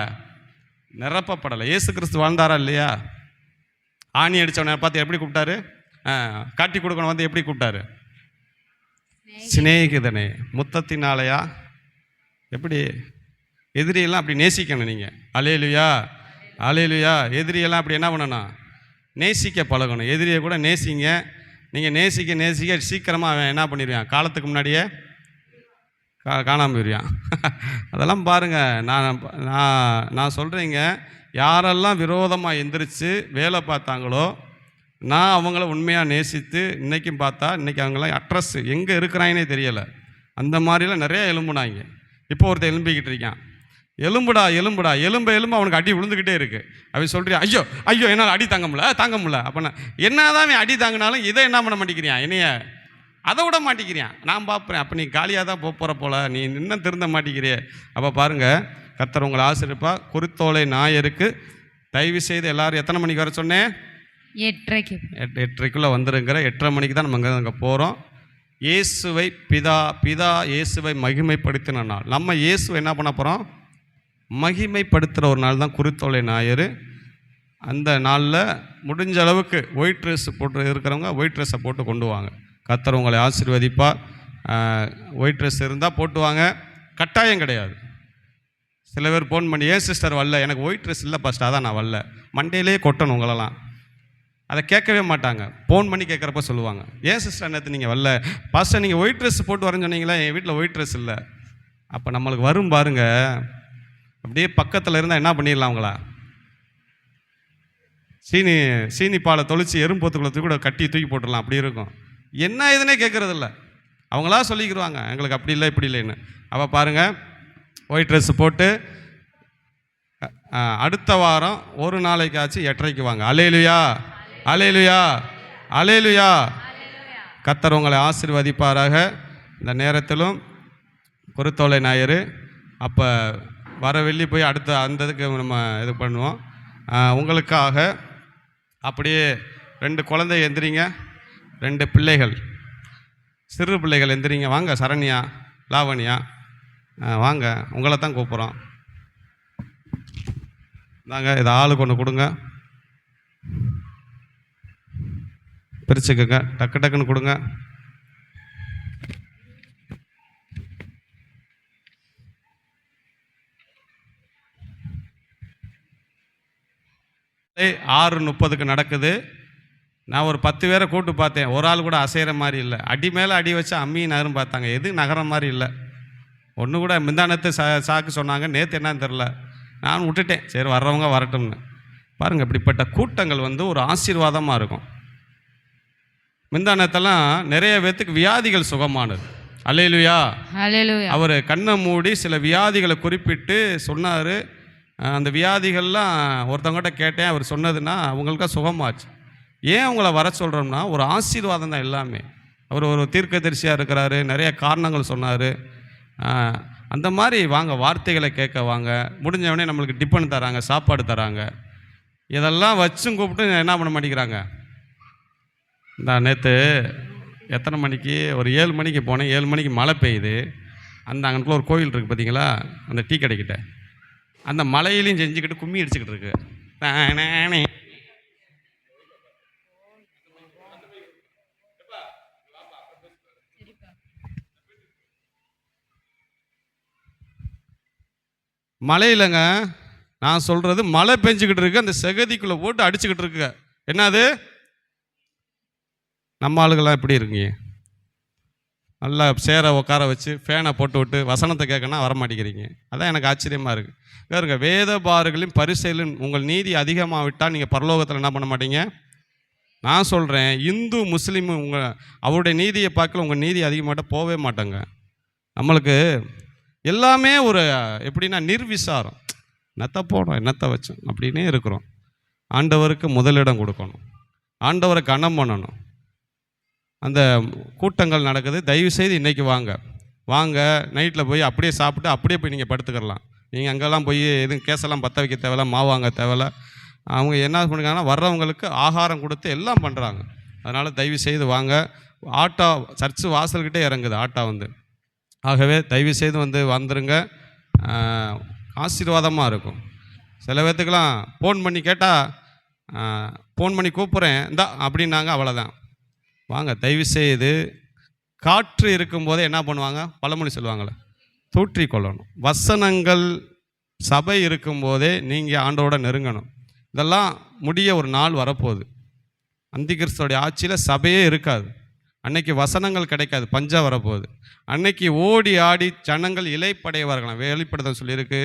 நிரப்பப்படலை. இயேசு கிறிஸ்து வாழ்ந்தாரா இல்லையா? ஆணி அடித்தவனை பார்த்து எப்படி கூப்பிட்டாரு? காட்டி கொடுக்கணும் எப்படி கூப்பிட்டாரு? சிநேகிதனே, முத்தத்தினாலையா? எப்படி? எதிரியெல்லாம் அப்படி நேசிக்கணும் நீங்கள். அல்லேலூயா, அல்லேலூயா. எதிரியெல்லாம் அப்படி என்ன பண்ணணும்? நேசிக்க பழகணும். எதிரியை கூட நேசிங்க. நீங்கள் நேசிக்க சீக்கிரமாக அவன் என்ன பண்ணிடுவான்? காலத்துக்கு முன்னாடியே காணாமல் போயிடுவான். அதெல்லாம் பாருங்கள். நான் சொல்கிறேங்க, யாரெல்லாம் விரோதமாக எந்திரிச்சு வேலை பார்த்தாங்களோ நான் அவங்கள உண்மையாக நேசித்து இன்றைக்கும் பார்த்தா இன்றைக்கி அவங்களாம் அட்ரஸ் எங்கே இருக்கிறாங்கன்னே தெரியலை. அந்த மாதிரிலாம் நிறையா எலும்புனாங்க. இப்போ ஒருத்தர் எலும்பிக்கிட்டு இருக்கான். எலும்புடா எலும்பு அவனுக்கு அடி விழுந்துக்கிட்டே இருக்குது. அவன் சொல்கிறியா, ஐயோ என்னால் அடி தாங்க முடியல. அப்போ என்ன தான் அடி தாங்கினாலும் இதை என்ன பண்ண மாட்டேங்கிறான், என்னைய அதை விட மாட்டேங்கிறான். நான் பார்ப்பேன், அப்போ நீ காலியாக தான் போகிற போல, நீ இன்னும் திருந்த மாட்டேங்கிறியே. அப்போ பாருங்கள், கர்த்தர் உங்களை ஆசிரியப்பா. குருத்தோலை நாயருக்கு தயவு செய்து எல்லாரும் எத்தனை மணிக்கு வர சொன்னேன்? 8:30 வந்துருங்கிற. 8:30 மணிக்கு தான் நம்ம அங்கே போகிறோம். இயேசுவை பிதா இயேசுவை மகிமைப்படுத்தின நாள். நம்ம இயேசுவை என்ன பண்ண போகிறோம்? மகிமைப்படுத்துகிற ஒரு நாள் தான் குருத்தோலை ஞாயிறு. அந்த நாளில் முடிஞ்ச அளவுக்கு ஒயிட் ட்ரெஸ் போட்டு இருக்கிறவங்க ஒயிட் ட்ரெஸ்ஸை போட்டு கொண்டு வாங்க. கர்த்தர் உங்களை ஆசீர்வதிப்பா. ஒயிட் ட்ரெஸ் இருந்தால் போட்டு வாங்க, கட்டாயம் கிடையாது. சில பேர் ஃபோன் பண்ணி, ஏன் சிஸ்டர் வரல? எனக்கு ஒயிட் ட்ரெஸ் இல்லை பாஸ்டர், அதான் நான் வரல. மண்டையிலே கொட்டணும் உங்களெல்லாம். அதை கேட்கவே மாட்டாங்க. ஃபோன் பண்ணி கேட்குறப்ப சொல்லுவாங்க, ஏன் சிஸ்டர் நேற்று நீங்கள் வரல? பாஸ்டர் நீங்கள் ஒயிட் ட்ரெஸ் போட்டு வரேன்னு சொன்னீங்களா, என் வீட்டில் ஒயிட் ட்ரெஸ் இல்லை. அப்போ நம்மளுக்கு வரும் பாருங்க, அப்படியே பக்கத்தில் இருந்தால் என்ன பண்ணிடலாம் அவங்களா? சீனி பாலை தொளிச்சு எறும்போத்துக்குள்ள கூட கட்டி தூக்கி போட்டுடலாம். அப்படி இருக்கும். என்ன இதுன்னே கேட்குறதில்ல. அவங்களா சொல்லிக்கிடுவாங்க எங்களுக்கு அப்படி இல்லை இப்படி இல்லைன்னு. அப்போ பாருங்கள், ஒயிட் ட்ரெஸ் போட்டு அடுத்த வாரம் ஒரு நாளைக்காச்சும் 8:30 வாங்க. அல்லேலூயா, அல்லேலூயா, அல்லேலூயா. கர்த்தர் உங்களை ஆசீர்வதிப்பாராக. இந்த நேரத்திலும் குருத்தோலை ஞாயிறு, அப்போ வர வெள்ளி போய் அடுத்த அந்த இதுக்கு நம்ம இது பண்ணுவோம். உங்களுக்காக அப்படியே 2 குழந்தை எந்திரிங்க, 2 பிள்ளைகள், சிறு பிள்ளைகள் எந்திரிங்க. வாங்க சரண்யா, லாவண்யா, வாங்க, உங்களை தான் கூப்பிட்றோம். தாங்க, இதை ஆளுக்கு ஒன்று கொடுங்க, பிரிச்சுக்குங்க, டக்கு டக்குன்னு கொடுங்க. 6:30 நடக்குது. நான் ஒரு 10 பேரை கூப்பிட்டு பார்த்தேன், ஒரு ஆள் கூட அசைகிற மாதிரி இல்லை. அடி மேலே அடி வச்சு அம்மி நகரும் பார்த்தாங்க, எது நகர மாதிரி இல்லை. ஒன்று கூட முந்தானத்து சாக்கு சொன்னாங்க, நேற்று என்னன்னு தெரில. நான் விட்டுட்டேன், சரி வர்றவங்க வரட்டும்னு. பாருங்கள், இப்படிப்பட்ட கூட்டங்கள் வந்து ஒரு ஆசீர்வாதமாக இருக்கும். முந்தானத்தெல்லாம் நிறைய பேர்த்துக்கு வியாதிகள் சுகமானது. அல்லேலூயா, அல்லேலூயா. அவர் கண்ணை மூடி சில வியாதிகளை குறிப்பிட்டு சொன்னார். அந்த வியாதிகள்லாம் ஒருத்தவங்ககிட்ட கேட்டேன், அவர் சொன்னதுன்னா அவங்களுக்கா சுகமாச்சு. ஏன் அவங்கள வர சொல்கிறோம்னா ஒரு ஆசீர்வாதம் தான் எல்லாமே. அவர் ஒரு தீர்க்கதரிசியாக இருக்கிறாரு, நிறைய காரணங்கள் சொன்னார். அந்த மாதிரி வாங்க, வார்த்தைகளை கேட்க வாங்க. முடிஞ்சவொடனே நம்மளுக்கு டிஃபன் தராங்க, சாப்பாடு தராங்க. இதெல்லாம் வச்சும் கூப்பிட்டு என்ன பண்ண மாட்டேங்கிறாங்க. நான் நேற்று எத்தனை மணிக்கு, ஒரு 7 மணிக்கு போனேன். 7 மணிக்கு மழை பெய்யுது. அந்த அங்கனுக்குள்ள ஒரு கோயில் இருக்குது பார்த்தீங்களா, அந்த டீ கடைக்கிட்ட. அந்த மலையிலையும் செஞ்சுக்கிட்டு கும்மி அடிச்சுக்கிட்டு இருக்கு. மழையிலங்க, நான் சொல்கிறது மழை பெஞ்சிக்கிட்டு இருக்கு, அந்த செகதிக்குள்ளே போட்டு அடிச்சுக்கிட்டு இருக்கு. என்னது, நம்ம ஆளுகள்லாம் எப்படி இருக்குங்க? நல்லா சேரை உட்கார வச்சு ஃபேனை போட்டு விட்டு வசனத்தை கேட்கனா வரமாட்டேங்கிறீங்க. அதான் எனக்கு ஆச்சரியமாக இருக்குது. வேறுங்க, வேத பாறுகளின் பரிசையிலும் உங்கள் நீதி அதிகமாக விட்டால் நீங்கள் பரலோகத்தில் என்ன பண்ண மாட்டீங்க. நான் சொல்கிறேன், இந்து முஸ்லீமு அவருடைய நீதியை பார்க்கல உங்கள் நீதி அதிகமாகிட்ட போகவே மாட்டாங்க. நம்மளுக்கு எல்லாமே ஒரு எப்படின்னா நிர்விசாரம், என்னத்தை போடும் என்னத்தை வச்சோம் அப்படின்னே இருக்கிறோம். ஆண்டவருக்கு முதலிடம் கொடுக்கணும், ஆண்டவரை கனம் பண்ணணும். அந்த கூட்டங்கள் நடக்குது. தயவுசெய்து இன்றைக்கி வாங்க, நைட்டில் போய் அப்படியே சாப்பிட்டு அப்படியே போய் நீங்கள் படுத்துக்கலாம். நீங்கள் அங்கெல்லாம் போய் எதுவும் கேஸெல்லாம் பற்ற வைக்க தேவையில்ல, மாவாங்க தேவையில்ல. அவங்க என்ன பண்ணுறாங்கன்னா வர்றவங்களுக்கு ஆகாரம் கொடுத்து எல்லாம் பண்ணுறாங்க. அதனால் தயவுசெய்து வாங்க. ஆட்டோ சர்ச்சு வாசல்கிட்டே இறங்குது ஆட்டோ வந்து. ஆகவே தயவுசெய்து வந்துருங்க, ஆசீர்வாதமாக இருக்கும். சில பேர்த்துக்கெல்லாம் ஃபோன் பண்ணி கேட்டால், ஃபோன் பண்ணி கூப்பிட்றேன் இந்தா அப்படின்னாங்க, அவ்வளோதான். வாங்க தயவுசெய்து. காற்று இருக்கும்போதே என்ன பண்ணுவாங்க, பழமொழி சொல்லுவாங்களே, தூற்றி கொள்ளணும். வசனங்கள் சபை இருக்கும்போதே நீங்கள் ஆண்டோட நெருங்கணும். இதெல்லாம் முடிய ஒரு நாள் வரப்போகுது. அந்திகிறிஸ்துவோடைய ஆட்சியில் சபையே இருக்காது. அன்னைக்கு வசனங்கள் கிடைக்காது, பஞ்சம் வரப்போகுது. அன்னைக்கு ஓடி ஆடி ஜனங்கள் இலைப்படையவர்களாம். வெளிப்படுத்த சொல்லியிருக்கு,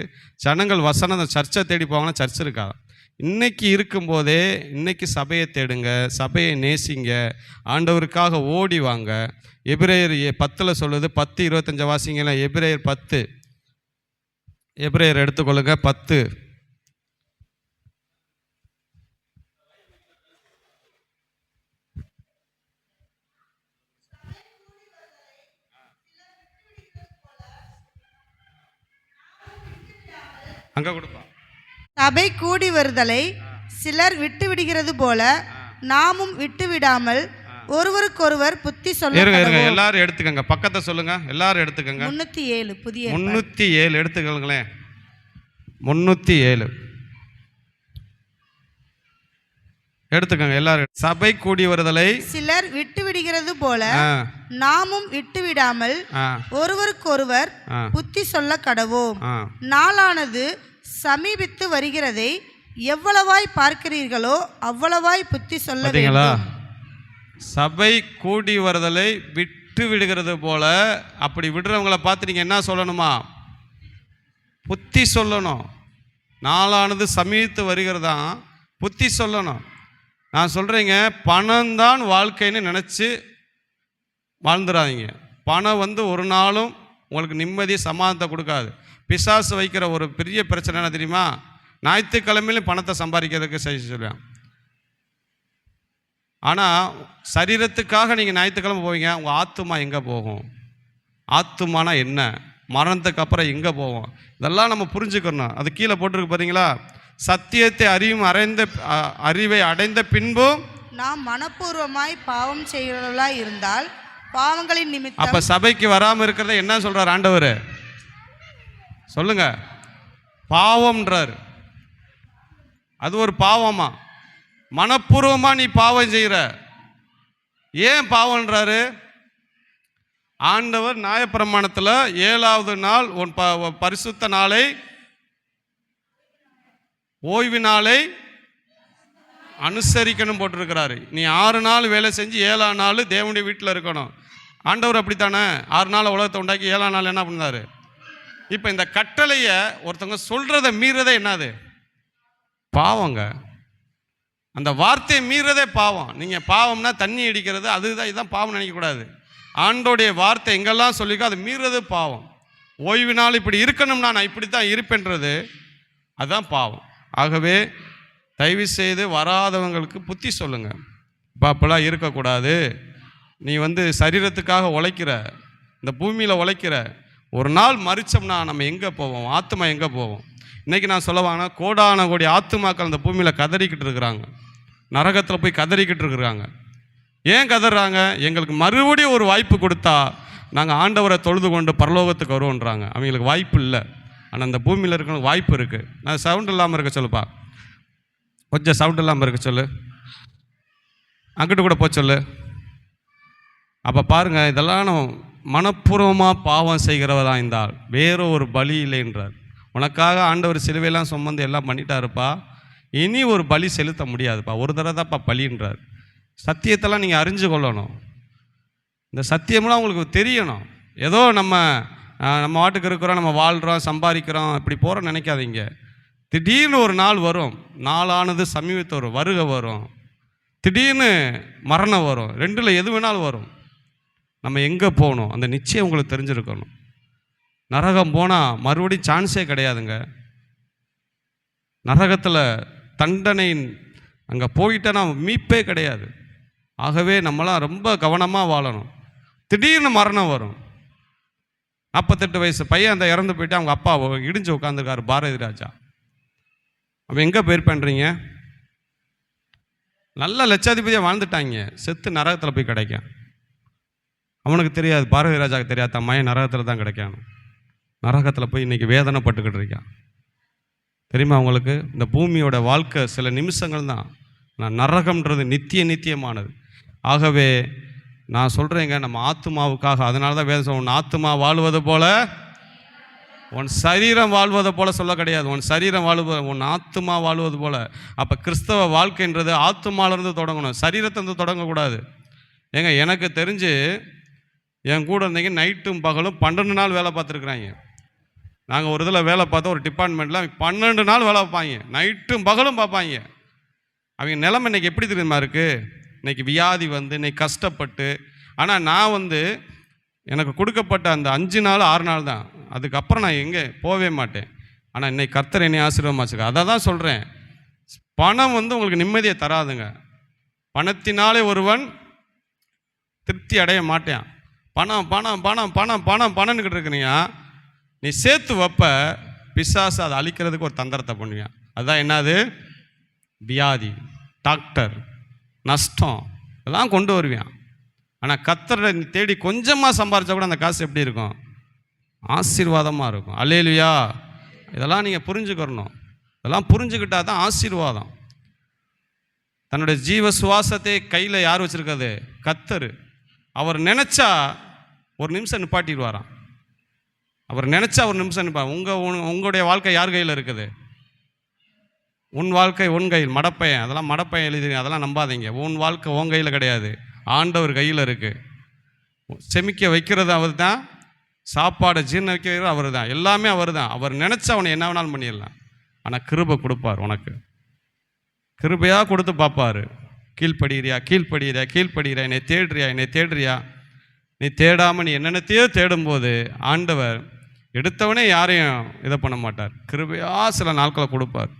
ஜனங்கள் வசனம் சர்ச்சை தேடி போவாங்கன்னா சர்ச் இருக்காது. இன்னைக்கு இருக்கும்போதே இன்னைக்கு சபையை தேடுங்க, சபையை நேசிங்க, ஆண்டவருக்காக ஓடி வாங்க. எபிரேயர் 10 சொல்லுது, 10:25 வாசிங்களா. எபிரேயர் 10, எபிரேயர் எடுத்துக்கொள்ளுங்க 10. அங்கே கொடுப்பா. சபை கூடி வருதலை சிலர் விட்டு விடுகிறது போல நாமும் விட்டு விடாமல் ஒருவருக்கொருவர் புத்தி சொல்ல. எல்லாரும் எடுத்துக்கங்க, பக்கத்தை சொல்லுங்க, எல்லாரும் எடுத்துக்கங்க. 307 புதிய 307 எடுத்துக்கங்களேன். 307 எடுத்துக்கங்க எல்லாரும். சபை கூடி வருதலை சிலர் விட்டு விடுகிறது போல நாமும் விட்டு விடாமல் ஒருவருக்கொருவர் புத்தி சொல்ல கடவோம். நாளானது சமீபித்து வருகிறதை எவ்வளவாய் பார்க்கிறீர்களோ அவ்வளவாய் புத்தி சொல்ல வேண்டும். சபை கூடி வருதலை விட்டு விடுகிறது போல, அப்படி விடுறவங்களை பார்த்து நீங்கள் என்ன சொல்லணுமா, புத்தி சொல்லணும். நாளானது சமீபித்து வருகிறதான் புத்தி சொல்லணும். நான் சொல்கிறேங்க, பணம்தான் வாழ்க்கைன்னு நினச்சி வாழ்ந்துடாதீங்க. பணம் வந்து ஒரு நாளும் உங்களுக்கு நிம்மதி சமாதானத்தை கொடுக்காது. பிசாசு வைக்கிற ஒரு பெரிய பிரச்சனை என்ன தெரியுமா? ஞாயிற்றுக்கிழமையிலும் பணத்தை சம்பாதிக்கிறதுக்கு செய்ய சொல்லுவேன். ஆனால் சரீரத்துக்காக நீங்கள் ஞாயிற்றுக்கிழமை போவீங்க, உங்கள் ஆத்துமா எங்கே போகும்? ஆத்துமானா என்ன? மரணத்துக்கு அப்புறம் எங்கே போவோம்? இதெல்லாம் நம்ம புரிஞ்சுக்கணும். அது கீழே போட்டிருக்கு பாருங்களா, சத்தியத்தை அறிவை அடைந்த பின்பும் நாம் மனப்பூர்வமாய் பாவம் செய்கிறவர்களாய் இருந்தால் பாவங்களின் நிமித்தம். அப்போ சபைக்கு வராமல் இருக்கிறத என்ன சொல்கிறார் ஆண்டவர்? சொல்லுங்க. பாவம்ன்றார். அது ஒரு பாவமா? மனப்பூர்வமாக நீ பாவம் செய்கிற. ஏன் பாவம்ன்றாரு ஆண்டவர்? நியாயப்பிரமாணத்தில் 7வது நாள் உன் பரிசுத்த நாளை, ஓய்வு நாளை அனுசரிக்கணும் போட்டிருக்கிறாரு. நீ 6 நாள் வேலை செஞ்சு 7ஆம் நாள் தேவனுடைய வீட்டில் இருக்கணும். ஆண்டவர் அப்படித்தானே 6 நாள் உலகத்தை உண்டாக்கி 7ஆம் நாள் என்ன பண்ணாரு? இப்போ இந்த கட்டளையை ஒருத்தவங்க சொல்கிறத மீறதே என்னது? பாவங்க. அந்த வார்த்தையை மீறதே பாவம். நீங்கள் பாவம்னா தண்ணி அடிக்கிறது, இதுதான் பாவம் நினைக்கக்கூடாது. ஆண்டோடைய வார்த்தை எங்கெல்லாம் சொல்லிக்கோ அது மீறது பாவம். ஓய்வு நாள் இப்படி இருக்கணும்னா நான் இப்படி தான் இருப்பேன்றது அதுதான் பாவம். ஆகவே தயவு செய்து வராதவங்களுக்கு புத்தி சொல்லுங்கள். இப்போ அப்போல்லாம் இருக்கக்கூடாது. நீ வந்து சரீரத்துக்காக உழைக்கிற, இந்த பூமியில் உழைக்கிற, ஒரு நாள் மறிச்சோம்னா நம்ம எங்கே போவோம்? ஆத்துமா எங்கே போவோம்? இன்றைக்கி நான் சொல்லுவாங்கன்னா கோடான கோடி ஆத்துமாக்கள் அந்த பூமியில் கதறிக்கிட்டு இருக்கிறாங்க, நரகத்தில் போய் கதறிக்கிட்டு இருக்கிறாங்க. ஏன் கதறாங்க? எங்களுக்கு மறுபடியும் ஒரு வாய்ப்பு கொடுத்தா நாங்கள் ஆண்டவரை தொழுது கொண்டு பரலோகத்துக்கு வருவோன்றாங்க. அவங்களுக்கு வாய்ப்பு இல்லை. ஆனால் அந்த பூமியில் இருக்கிறவங்களுக்கு வாய்ப்பு இருக்குது. நான் சவுண்ட் இல்லாமல் இருக்க சொல்லுப்பா, கொஞ்சம் சவுண்ட் இல்லாமல் இருக்க சொல்லு, அங்கிட்டு கூட போக சொல்லு. அப்போ பாருங்கள், இதெல்லாம் நம்ம மனப்பூர்வமாக பாவம் செய்கிறவராக இருந்தால் வேற ஒரு பலி இல்லைன்றார். உனக்காக ஆண்டவர் சிலுவையெல்லாம் சுமந்து எல்லாம் பண்ணிட்டாருப்பா, இனி ஒரு பலி செலுத்த முடியாதுப்பா, ஒரு தடவை தான்ப்பா பலின்றார். சத்தியத்தெல்லாம் நீங்கள் அறிஞ்சு கொள்ளணும். இந்த சத்தியமெல்லாம் உங்களுக்கு தெரியணும். ஏதோ நம்ம வாட்டுக்கு இருக்கிறோம், நம்ம வாழ்கிறோம், சம்பாதிக்கிறோம், இப்படி போகிறோம் நினைக்காதீங்க. திடீர்னு ஒரு நாள் வரும், நாளானது சமீபத்து வரும், வருகை வரும், திடீர்னு மரணம் வரும், ரெண்டில் எது வேணாலும் வரும். நம்ம எங்கே போகணும் அந்த நிச்சயம் உங்களுக்கு தெரிஞ்சிருக்கணும். நரகம் போனால் மறுபடியும் சான்ஸே கிடையாதுங்க. நரகத்தில் தண்டனை அங்கே போயிட்டேன்னா மீட்பே கிடையாது. ஆகவே நம்மளாம் ரொம்ப கவனமாக வாழணும். திடீர்னு மரணம் வரும். 48 வயசு பையன் அந்த இறந்து போயிட்டு அவங்க அப்பா இடிஞ்சு உட்காந்துருக்காரு, பாரதி ராஜா. அவன் எங்கே பேர் பண்ணுறீங்க? நல்ல லட்சாதிபதியாக வாழ்ந்துட்டாங்க, செத்து நரகத்தில் போய் கிடைக்கும். அவனுக்கு தெரியாது, பாரதி ராஜாவுக்கு தெரியாது, தன் மயன் நரகத்தில் தான் கிடைக்கணும். நரகத்தில் போய் இன்றைக்கி வேதனைப்பட்டுக்கிட்டு இருக்கான். தெரியுமா உங்களுக்கு? இந்த பூமியோட வாழ்க்கை சில நிமிஷங்கள் தான். நான் நரகம்ன்றது நித்தியமானது. ஆகவே நான் சொல்கிறேங்க, நம்ம ஆத்துமாவுக்காக, அதனால தான் வேதம் உன் ஆத்துமா வாழ்வது போல உன் சரீரம் வாழ்வதை போல சொல்ல கிடையாது. உன் சரீரம் வாழ்வது, உன் ஆத்துமா வாழ்வது போல. அப்போ கிறிஸ்தவ வாழ்க்கைன்றது ஆத்துமாவிலேருந்து தொடங்கணும், சரீரத்திலேருந்து தொடங்கக்கூடாது. ஏங்க எனக்கு தெரிஞ்சு என் கூட இருந்தீங்க நைட்டும் பகலும் 12 நாள் வேலை பார்த்துருக்குறாங்க. நாங்கள் ஒரு இதில் வேலை பார்த்தோம், ஒரு டிபார்ட்மெண்ட்டில் 12 நாள் வேலை பார்ப்பாங்க, நைட்டும் பகலும் பார்ப்பாங்க. அவங்க நிலைமை இன்றைக்கி எப்படி தெரியுமா இருக்குது? இன்றைக்கி வியாதி வந்து இன்றைக்கி கஷ்டப்பட்டு. ஆனால் நான் எனக்கு கொடுக்கப்பட்ட அந்த 5 நாள் 6 நாள் தான், அதுக்கப்புறம் நான் எங்கே போகவே மாட்டேன். ஆனால் இன்னைக்கு கர்த்தர் என்னை ஆசீர்வாதமாச்சுக்க. அதை தான் சொல்கிறேன், பணம் உங்களுக்கு நிம்மதியை தராதுங்க. பணத்தினாலே ஒருவன் திருப்தி அடைய மாட்டேன். பணம் பணம் பணம் பணம் பணம் பணம்னுக்கிட்டு இருக்கிறீங்க. நீ சேர்த்து வைப்ப, பிசாசு அதை அழிக்கிறதுக்கு ஒரு தந்திரத்தை பண்ணுவேன். அதுதான் என்னது? வியாதி, டாக்டர், நஷ்டம், இதெல்லாம் கொண்டு வருவேன். ஆனால் கர்த்தரை நீ தேடி கொஞ்சமாக சம்பாரிச்சா கூட அந்த காசு எப்படி இருக்கும்? ஆசீர்வாதமாக இருக்கும். அல்லேலூயா. இதெல்லாம் நீங்கள் புரிஞ்சுக்கிறணும். இதெல்லாம் புரிஞ்சுக்கிட்டா தான் ஆசீர்வாதம். தன்னுடைய ஜீவ சுவாசத்தை கையில் யார் வச்சுருக்காது? கர்த்தர். அவர் நினச்சா ஒரு நிமிஷம் நிப்பாட்டிடுவாராம். அவர் நினச்சா ஒரு நிமிஷம் நிற்பார். உங்களுடைய வாழ்க்கை யார் கையில் இருக்குது? உன் வாழ்க்கை உன் கையில். மடப்பையன், அதெல்லாம் மடப்பையன் எழுதி, அதெல்லாம் நம்பாதீங்க. உன் வாழ்க்கை உன் கையில் கிடையாது, ஆண்டவர் கையில் இருக்குது. செமிக்க வைக்கிறது அவர் தான், சாப்பாடை ஜீர்ண வைக்கிறது அவர் தான், எல்லாமே அவர் தான். அவர் நினச்சா அவனை என்ன வேணாலும் பண்ணிடலாம். ஆனால் கிருபை கொடுப்பார். உனக்கு கிருபையாக கொடுத்து பார்ப்பார். கீழ்ப்படுகிறியா, கீழ்ப்படுகிறியா, கீழ்ப்படுகிறியா, என்னை தேடுறியா, என்னை தேடுறியா. நீ தேடாமல் நீ என்னென்னத்தையோ தேடும்போது ஆண்டவர் எடுத்தவனே யாரையும் இதை பண்ண மாட்டார். கிருபையாக சில நாட்களை கொடுப்பார்.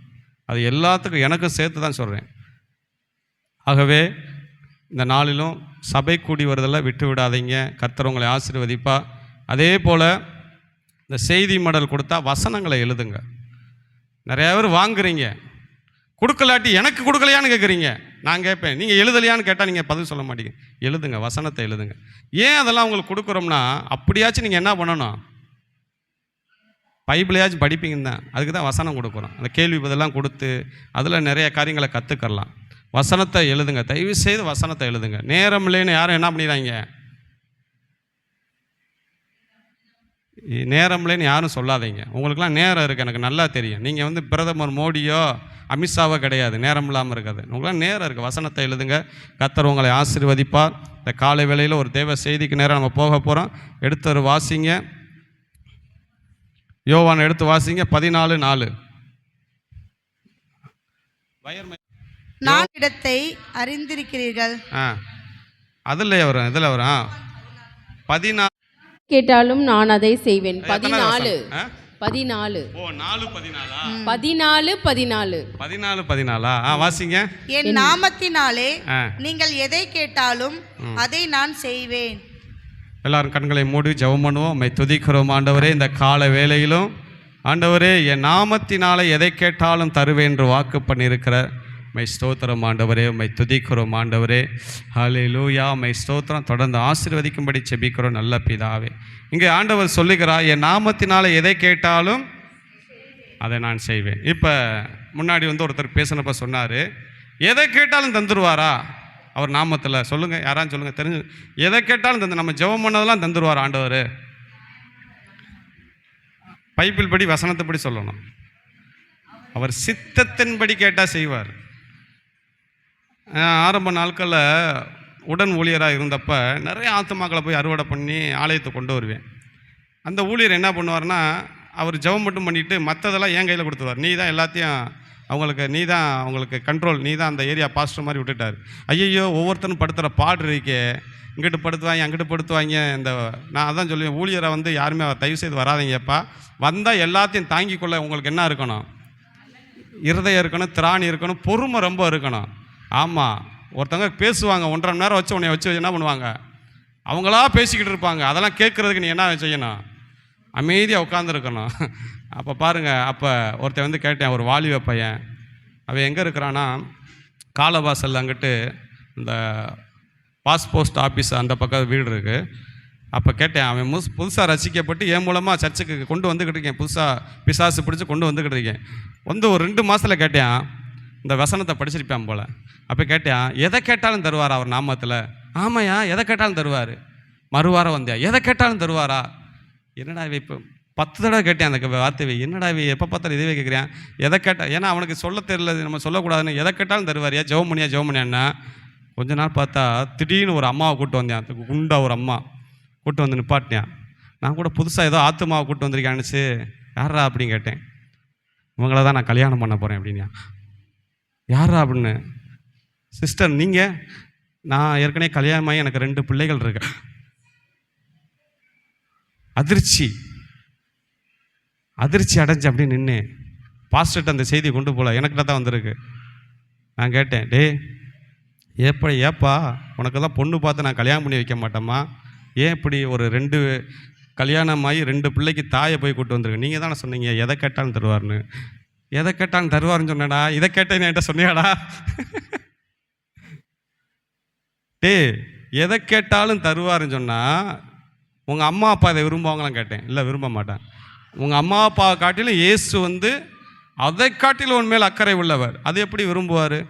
அது எல்லாத்துக்கும் எனக்கும் சேர்த்து தான் சொல்கிறேன். ஆகவே இந்த நாளிலும் சபை கூடி வருதெல்லாம் விட்டு விடாதீங்க. கர்த்தர் உங்களை ஆசீர்வதிப்பா. அதே போல் இந்த செய்தி மடல் கொடுத்தா வசனங்களை எழுதுங்க. நிறையா பேர் வாங்குறீங்க, கொடுக்கலாட்டி எனக்கு கொடுக்கலையான்னு கேட்குறீங்க. நான் கேட்பேன், நீங்கள் எழுதலையான்னு கேட்டால் நீங்கள் பதில் சொல்ல மாட்டீங்க. எழுதுங்க, வசனத்தை எழுதுங்க. ஏன் அதெல்லாம் உங்களுக்கு கொடுக்குறோம்னா, அப்படியாச்சும் நீங்கள் என்ன பண்ணணும், பைபிளையாச்சும் படிப்பீங்கன்னு தான். அதுக்கு தான் வசனம் கொடுக்குறோம். அந்த கேள்வி பதிலெல்லாம் கொடுத்து அதில் நிறைய காரியங்களை கற்றுக்கலாம். வசனத்தை எழுதுங்க, தயவு செய்து வசனத்தை எழுதுங்க. நேரம் இல்லைன்னு யாரும் என்ன பண்ணிடுறாங்க, நேரம் இல்லைன்னு யாரும் சொல்லாதீங்க. உங்களுக்குலாம் நேரம் இருக்குது, எனக்கு நல்லா தெரியும். நீங்கள் வந்து பிரதமர் மோடியோ அமித்ஷாவோ கிடையாது, நேரம் இல்லாமல் இருக்காது. உங்களுக்குலாம் நேரம் இருக்குது. வசனத்தை எழுதுங்க. கர்த்தர் உங்களை ஆசீர்வதிப்பார். இந்த காலை வேளையில் ஒரு தேவ செய்திக்கு நேரம் நம்ம போக போகிறோம். எடுத்து வாசிங்க, யோவான் எடுத்து வாசிங்க 14:4. நான் இடத்தை அறிந்திருக்கிறீர்கள். அதில் வரும், இதில் வரும் 14 கேட்டாலும் நான் அதை செய்வேன். 14. 14 வாசிங்க. என் நாமத்தினாலே நீங்கள் எதை கேட்டாலும் அதை நான் செய்வேன். எல்லாரும் கண்களை மூடி ஜெபம் பண்ணுவோம். உம்மை துதிக்கிறோம் ஆண்டவரே. இந்த கால வேளையிலும் ஆண்டவரே, என் நாமத்தினாலே எதை கேட்டாலும் தருவேன் என்று வாக்கு பண்ணியிருக்கிற மை ஸ்தோத்திரம் ஆண்டவரே. உம்மை துதிக்கிறோம் ஆண்டவரே. ஹல்லேலூயா. மை ஸ்தோத்திரம். தொடர்ந்து ஆசீர்வதிக்கும்படி செபிக்கிறோம் நல்ல பிதாவே. இங்கே ஆண்டவர் சொல்லுகிறார், என் நாமத்தினாலே எதை கேட்டாலும் அதை நான் செய்வேன். இப்போ முன்னாடி வந்து ஒருத்தர் பேசினப்ப சொன்னார், எதை கேட்டாலும் தந்துடுவாரா அவர் நாமத்தில்? சொல்லுங்கள், யாரான்னு சொல்லுங்கள், தெரிஞ்சு. எதை கேட்டாலும் தந்து, நம்ம ஜெபம் பண்ணதெல்லாம் தந்துடுவார் ஆண்டவர். பைபிள் படி வசனத்தைப்படி சொல்லணும். அவர் சித்தத்தின்படி கேட்டால் செய்வார். ஆரம்ப நாட்களில் உடன் ஊழியராக இருந்தப்போ நிறைய ஆத்துமாக்களை போய் அறுவடை பண்ணி ஆலயத்தை கொண்டு வருவேன். அந்த ஊழியர் என்ன பண்ணுவார்னா, அவர் ஜெபம் மட்டும் பண்ணிவிட்டு மற்றதெல்லாம் என் கையில் கொடுத்துருவார். நீ தான் எல்லாத்தையும் அவங்களுக்கு கண்ட்ரோல், நீ தான் அந்த ஏரியா பாஸ்டர் மாதிரி விட்டுட்டார். ஐயோ, ஒவ்வொருத்தரும் படுத்துகிற பாடு இருக்கே, இங்கிட்டு படுத்துவாங்க அங்கிட்டு படுத்துவாங்க. நான் அதான் சொல்லுவேன், ஊழியரை வந்து யாருமே தயவு செய்து வராதிங்கப்பா. வந்தால் எல்லாத்தையும் தாங்கிக்கொள்ள உங்களுக்கு என்ன இருக்கணும், இருதயம் இருக்கணும், திராணி இருக்கணும், பொறுமை ரொம்ப இருக்கணும். ஆமாம், ஒருத்தவங்க பேசுவாங்க, 1.5 மணி நேரம் வச்சு உன்னை வச்சு என்ன பண்ணுவாங்க, அவங்களா பேசிக்கிட்டு இருப்பாங்க. அதெல்லாம் கேட்குறதுக்கு நீ என்ன செய்யணும், அமைதியாக உட்காந்துருக்கணும். அப்போ பாருங்கள், அப்போ ஒருத்தன் வந்து கேட்டேன், ஒரு வாலிப பையன், அவன் எங்கே இருக்கிறான்னா காலவாசல் அங்கிட்டு இந்த பாஸ்போஸ்ட் ஆஃபீஸ் அந்த பக்கம் வீடு இருக்குது. அப்போ கேட்டேன், அவன் புதுசாக ரசிக்கப்பட்டு என் மூலமாக சர்ச்சுக்கு கொண்டு வந்துக்கிட்டு இருக்கேன், புதுசாக பிசாசு பிடிச்சி கொண்டு வந்துக்கிட்டு இருக்கேன். ஒரு 2 மாதத்தில் கேட்டேன், இந்த வசனத்தை படிச்சிருப்பேன் போல். அப்போ கேட்டேன், எதை கேட்டாலும் தருவாரா அவர் நாமத்தில்? ஆமாயா, எதை கேட்டாலும் தருவார். மறுவாரம் வந்தியா, எதை கேட்டாலும் தருவாரா? என்னடா இவ இப்போ 10 தடவை கேட்டேன் அந்த வார்த்தையை. என்னடா இவ எப்போ பார்த்தாலும் இதுவே கேட்குறேன், எதை கேட்டால், ஏன்னா அவனுக்கு சொல்ல தெரியல, நம்ம சொல்லக்கூடாதுன்னு. எதை கேட்டாலும் தருவாரியா, ஜெபம் பண்ணியான்னா. கொஞ்ச நாள் பார்த்தா திடீர்னு ஒரு அம்மாவை கூப்பிட்டு வந்தேன், அதுக்கு குண்டா ஒரு அம்மா கூப்பிட்டு வந்து நிப்பாட்டினேன். நான் கூட புதுசாக ஏதோ ஆத்துமாவை கூப்பிட்டு வந்திருக்கானுச்சு, யாரா அப்படின்னு கேட்டேன். இவங்கள தான் நான் கல்யாணம் பண்ண போகிறேன் அப்படின்னா. யாரா அப்படின்னு. சிஸ்டர் நீங்கள்? நான் ஏற்கனவே கல்யாணமாகி எனக்கு 2 பிள்ளைகள் இருக்கு. அதிர்ச்சி அடைஞ்சு அப்படி நின்று பாஸ்டர்கிட்ட அந்த செய்தி கொண்டு போகல, எனக்கிட்ட தான் வந்திருக்கு. நான் கேட்டேன், டே ஏப்பா உனக்கு தான் பொண்ணு பார்த்து நான் கல்யாணம் பண்ணி வைக்க மாட்டேம்மா, ஏன் இப்படி ஒரு 2 கல்யாணமாகி 2 பிள்ளைக்கு தாயை போய் கூப்பிட்டு வந்துருக்கு? நீங்கள் தானே சொன்னீங்க எதை கேட்டாலும் தருவார்னு. எதை கேட்டாலும் தருவார்னு சொன்னடா, இதை கேட்டேன்னு என்கிட்ட சொன்னியாடா? டே, எதை கேட்டாலும் தருவாருன்னு சொன்னால் உங்கள் அம்மா அப்பா இதை விரும்புவாங்களாம் கேட்டேன். இல்லை, விரும்ப மாட்டேன். உங்கள் அம்மா அப்பாவை காட்டிலும் இயேசு வந்து அதை காட்டிலும் உன் மேல் அக்கறை உள்ளவர். அது எப்படி விரும்புவார்?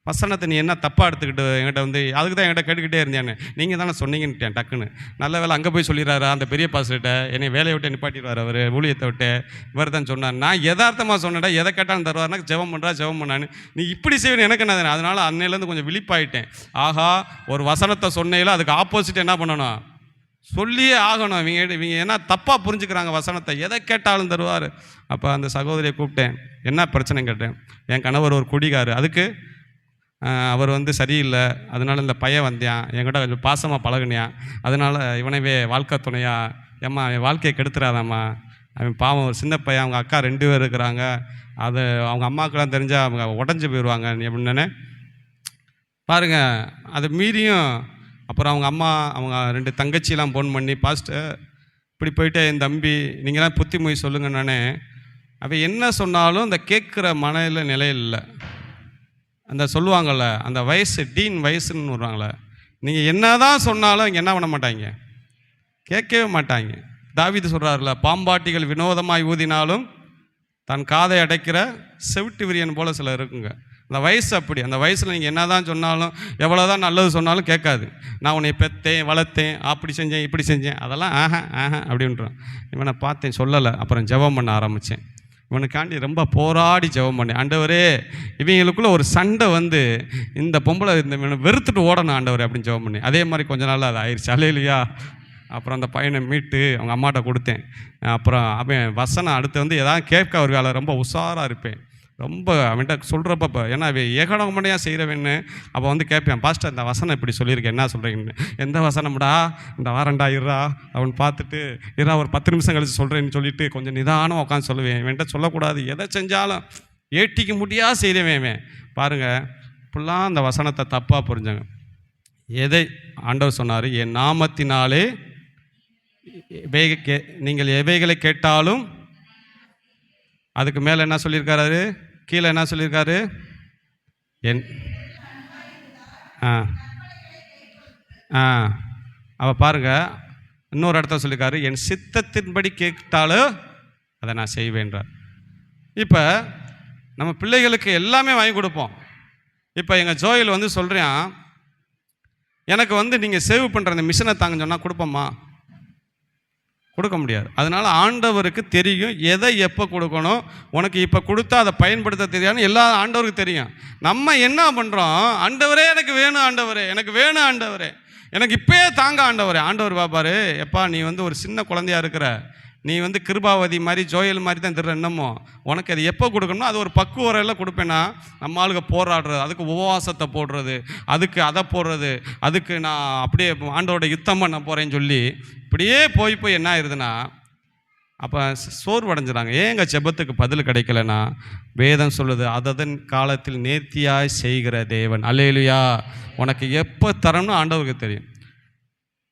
வசனத்தை நீ என்ன தப்பாக எடுத்துக்கிட்டு என்கிட்ட வந்து அதுக்கு தான் என்கிட்ட கேட்டுக்கிட்டே இருந்தேன்னு. நீங்கள் தானே சொன்னீங்கன்னுட்டேன் டக்குன்னு. நல்ல வேலை அங்கே போய் சொல்லிடுறாரு அந்த பெரிய பாஸ்டர்கிட்ட, என்னை வேலையை விட்டு நிப்பாட்டிடுவார் அவர், ஊழியத்தை விட்டு. இவர் தான் சொன்னார். நான் யதார்த்தமாக சொன்னேன்டா, எதை கேட்டாலும் தருவார்னா ஜெபம் பண்ணான்னு. நீ இப்படி செய்வேன்னு எனக்கு என்ன? அதனால் அன்னையிலேருந்து கொஞ்சம் விழிப்பாயிட்டேன். ஆகா, ஒரு வசனத்தை சொன்னையில் அதுக்கு ஆப்போசிட் என்ன பண்ணணும், சொல்லியே ஆகணும். இவங்க என்ன தப்பாக புரிஞ்சுக்கிறாங்க வசனத்தை, எதை கேட்டாலும் தருவார். அப்போ அந்த சகோதரியை கூப்பிட்டேன், என்ன பிரச்சனை கேட்டேன். என் கணவர் ஒரு குடிகாரு, அதுக்கு அவர் வந்து சரியில்லை, அதனால இந்த பையன் வந்தியான், என்கிட்ட கொஞ்சம் பாசமாக பழகுனியான், அதனால் இவனவே வாழ்க்கை துணையா, ஏம்மா அவன் வாழ்க்கையை கெடுத்துறாதாம்மா, அவன் பாவம் ஒரு சின்ன பையன், அவங்க அக்கா 2 பேர் இருக்கிறாங்க, அது அவங்க அம்மாக்கெல்லாம் தெரிஞ்சால் அவங்க உடஞ்சி போயிடுவாங்க அப்படின்னு பாருங்கள். அதை மீறியும் அப்புறம் அவங்க அம்மா அவங்க 2 தங்கச்சியெல்லாம் ஃபோன் பண்ணி, பாஸ்டர் இப்படி போயிட்டு என் தம்பி நீங்களாம் புத்திமொழி சொல்லுங்கன்னானே, அவன் என்ன சொன்னாலும் அந்த கேட்குற மனதில் நிலையில் இல்லை. அந்த சொல்லுவாங்கள்ல, அந்த வயசு டீன் வயசுன்னு சொல்கிறாங்களே, நீங்கள் என்ன தான் சொன்னாலும் இங்கே என்ன பண்ண மாட்டாங்க, கேட்கவே மாட்டாங்க. தாவீது சொல்கிறாருல, பாம்பாட்டிகள் வினோதமாய் ஊதினாலும் தன் காதை அடைக்கிற செவிட்டு விரியன் போல் சில இருக்குங்க. அந்த வயசு அப்படி. அந்த வயசில் நீங்கள் என்ன தான் சொன்னாலும், எவ்வளோ தான் நல்லது சொன்னாலும் கேட்காது. நான் உன்னை பெற்றேன் வளர்த்தேன், அப்படி செஞ்சேன் இப்படி செஞ்சேன், அதெல்லாம் அப்படின்றான். இவனை பார்த்தேன் சொல்லலை. அப்புறம் ஜெபம் பண்ண ஆரம்பித்தேன். இவனுக்காண்டி ரொம்ப போராடி ஜெபம் பண்ணேன். ஆண்டவரே, இவங்களுக்குள்ளே ஒரு சண்டை வந்து இந்த பொம்பளை இந்த இவனை வெறுத்துட்டு ஓடணும் ஆண்டவரே அப்படின்னு ஜெபம் பண்ணேன். அதே மாதிரி கொஞ்ச நாள் அது ஆயிடுச்சு. அல்லேலூயா. அப்புறம் அந்த பையனை மீட்டு அவங்க அம்மாட்ட கொடுத்தேன். அப்புறம் அவன் வசனம் அடுத்து வந்து எதாவது கேட்க ஒரு வேலை ரொம்ப உஷாராக இருப்பேன். ரொம்ப அவன்கிட்ட சொல்கிறப்ப, ஏன்னா அவன் ஏகடமனையாக செய்கிறவன்னு அப்போ வந்து கேட்பேன், பாஸ்டர் இந்த வசனம் இப்படி சொல்லியிருக்கேன், என்ன சொல்கிறீங்கன்னு. எந்த வசனம்டா, இந்த வாரண்டா இருறா அவன் பார்த்துட்டு இருறா ஒரு 10 நிமிஷம் கழிச்சு சொல்கிறேன்னு சொல்லிட்டு கொஞ்சம் நிதானம் உட்காந்து சொல்லுவேன். இவன்கிட்ட சொல்லக்கூடாது, எதை செஞ்சாலும் ஏட்டிக்க முடியாது செய்கிறவன். பாருங்கள், இப்படிலாம் அந்த வசனத்தை தப்பாக புரிஞ்சாங்க. எதை ஆண்டவர் சொன்னார், என் நாமத்தினாலே நீங்கள் எவைகளை கேட்டாலும், அதுக்கு மேலே என்ன சொல்லியிருக்காரு, கீழே என்ன சொல்லியிருக்காரு, என் அவள் பாருங்கள், இன்னொரு இடத்துல சொல்லியிருக்காரு, என் சித்தத்தின்படி கேட்டாலும் அதை நான் செய்வேன்றார். இப்போ நம்ம பிள்ளைகளுக்கு எல்லாமே வாங்கி கொடுப்போம். இப்போ எங்கள் ஜோயில் வந்து சொல்கிறேன், எனக்கு வந்து நீங்கள் சேவ் பண்ணுற அந்த மிஷினை தாங்க சொன்னால் கொடுப்போம்மா, கொடுக்க முடியாது. அதனால் ஆண்டவருக்கு தெரியும் எதை எப்போ கொடுக்கணும். உனக்கு இப்போ கொடுத்தா அதை பயன்படுத்த தெரியாதுன்னு எல்லா ஆண்டவருக்கு தெரியும். நம்ம என்ன பண்ணுறோம், ஆண்டவரே எனக்கு வேணும், ஆண்டவரே எனக்கு வேணும், ஆண்டவரே எனக்கு இப்போயே தாங்க ஆண்டவரே. ஆண்டவர் பாப்பாரு, எப்பா நீ வந்து ஒரு சின்ன குழந்தையா இருக்கிற, நீ வந்து கிருபாவதி மாதிரி ஜோயல் மாதிரி தான் திரு என்னமோ, உனக்கு அது எப்போ கொடுக்கணுமோ அது ஒரு பக்குவ வரையில் கொடுப்பேன்னா, நம்ம ஆளுங்க போராடுறது, அதுக்கு உபவாசத்தை போடுறது, அதுக்கு அதை போடுறது, அதுக்கு நான் அப்படியே ஆண்டோட யுத்தம் பண்ண போகிறேன்னு சொல்லி இப்படியே போய் என்ன ஆயிடுதுன்னா, அப்போ சோர்வடைஞ்சிடாங்க. ஏங்க ஜெபத்துக்கு பதில் கிடைக்கலன்னா, வேதம் சொல்லுது, அதன் காலத்தில் நேர்த்தியாய் செய்கிற தேவன். அல்லேலூயா. உனக்கு எப்போ தரணும்னு ஆண்டவருக்கு தெரியும்.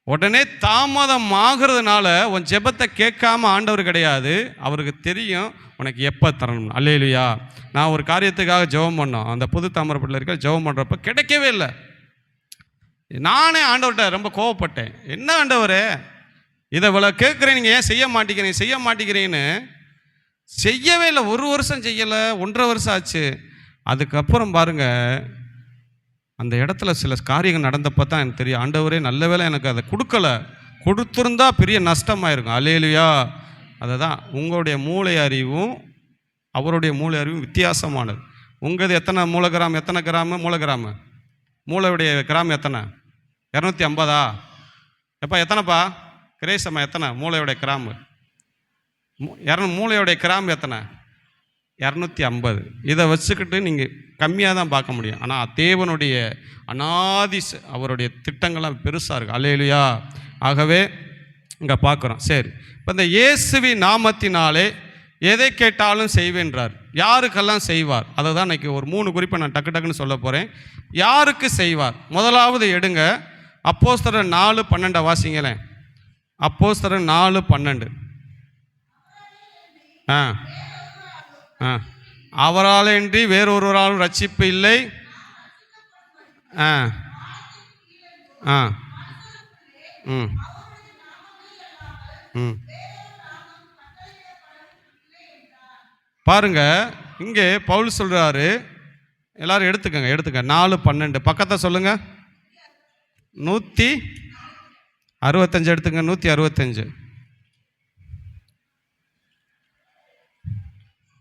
உடனே தாமதம் ஆகிறதுனால உன் ஜெபத்தை கேட்காம ஆண்டவர் கிடையாது, அவருக்கு தெரியும் உனக்கு எப்போ தரணும். அல்லேலூயா. நான் ஒரு காரியத்துக்காக ஜெபம் பண்ணோம், அந்த புது தாமரப்பட்டில் இருக்க ஜெபம் பண்ணுறப்ப கிடைக்கவே இல்லை. நானே ஆண்டவர்கிட்ட ரொம்ப கோவப்பட்டேன். என்ன ஆண்டவரே, இதை இவ்வளோ கேட்குறேன், நீங்கள் ஏன் செய்ய மாட்டேங்கிறீங்கன்னு. செய்யவே இல்லை. 1 வருஷம் செய்யலை, 1.5 வருஷம் ஆச்சு. அதுக்கப்புறம் பாருங்கள், அந்த இடத்துல சில காரியங்கள் நடந்தப்போ தான் எனக்கு தெரியும், ஆண்டவரே நல்ல வேளை எனக்கு அதை கொடுத்துருந்தா பெரிய நஷ்டமாயிருக்கும். அல்லேலூயா. அதை தான் உங்களுடைய மூளை அறிவும் அவருடைய மூளை அறிவும் வித்தியாசமானது. உங்களது எத்தனை மூலகிராம், எத்தனை கிராமு மூலகிராமு, மூளையுடைய கிராம் எத்தனை, 250? எப்பா எத்தனைப்பா கிரேசம்மா, எத்தனை மூளையோடைய கிராமு, மூளையோடைய கிராம் எத்தனை, 250. இதை வச்சுக்கிட்டு நீங்கள் கம்மியாக தான் பார்க்க முடியும். ஆனால் தேவனுடைய அநாதி அவருடைய திட்டங்கள்லாம் பெருசாக இருக்குது. அல்லேலூயா. ஆகவே இங்கே பார்க்குறோம். சரி, இப்போ இந்த இயேசுவின் நாமத்தினாலே எதை கேட்டாலும் செய்வேன்றார். யாருக்கெல்லாம் செய்வார், அதை தான் இன்றைக்கி ஒரு 3 குறிப்பை நான் டக்குன்னு சொல்ல போகிறேன். யாருக்கு செய்வார்? முதலாவது எடுங்க, அப்போஸ்தலர் 4:12 வாசிங்களேன். அப்போஸ்தலர் 4:12. அவராலின்றி வேறொருவராலும் ரட்சிப்பு இல்லை. பாருங்க, இங்கே பவுல் சொல்றாரு, எல்லாரும் எடுத்துக்க 4:12 பக்கத்தை சொல்லுங்க. 165 எடுத்துங்க.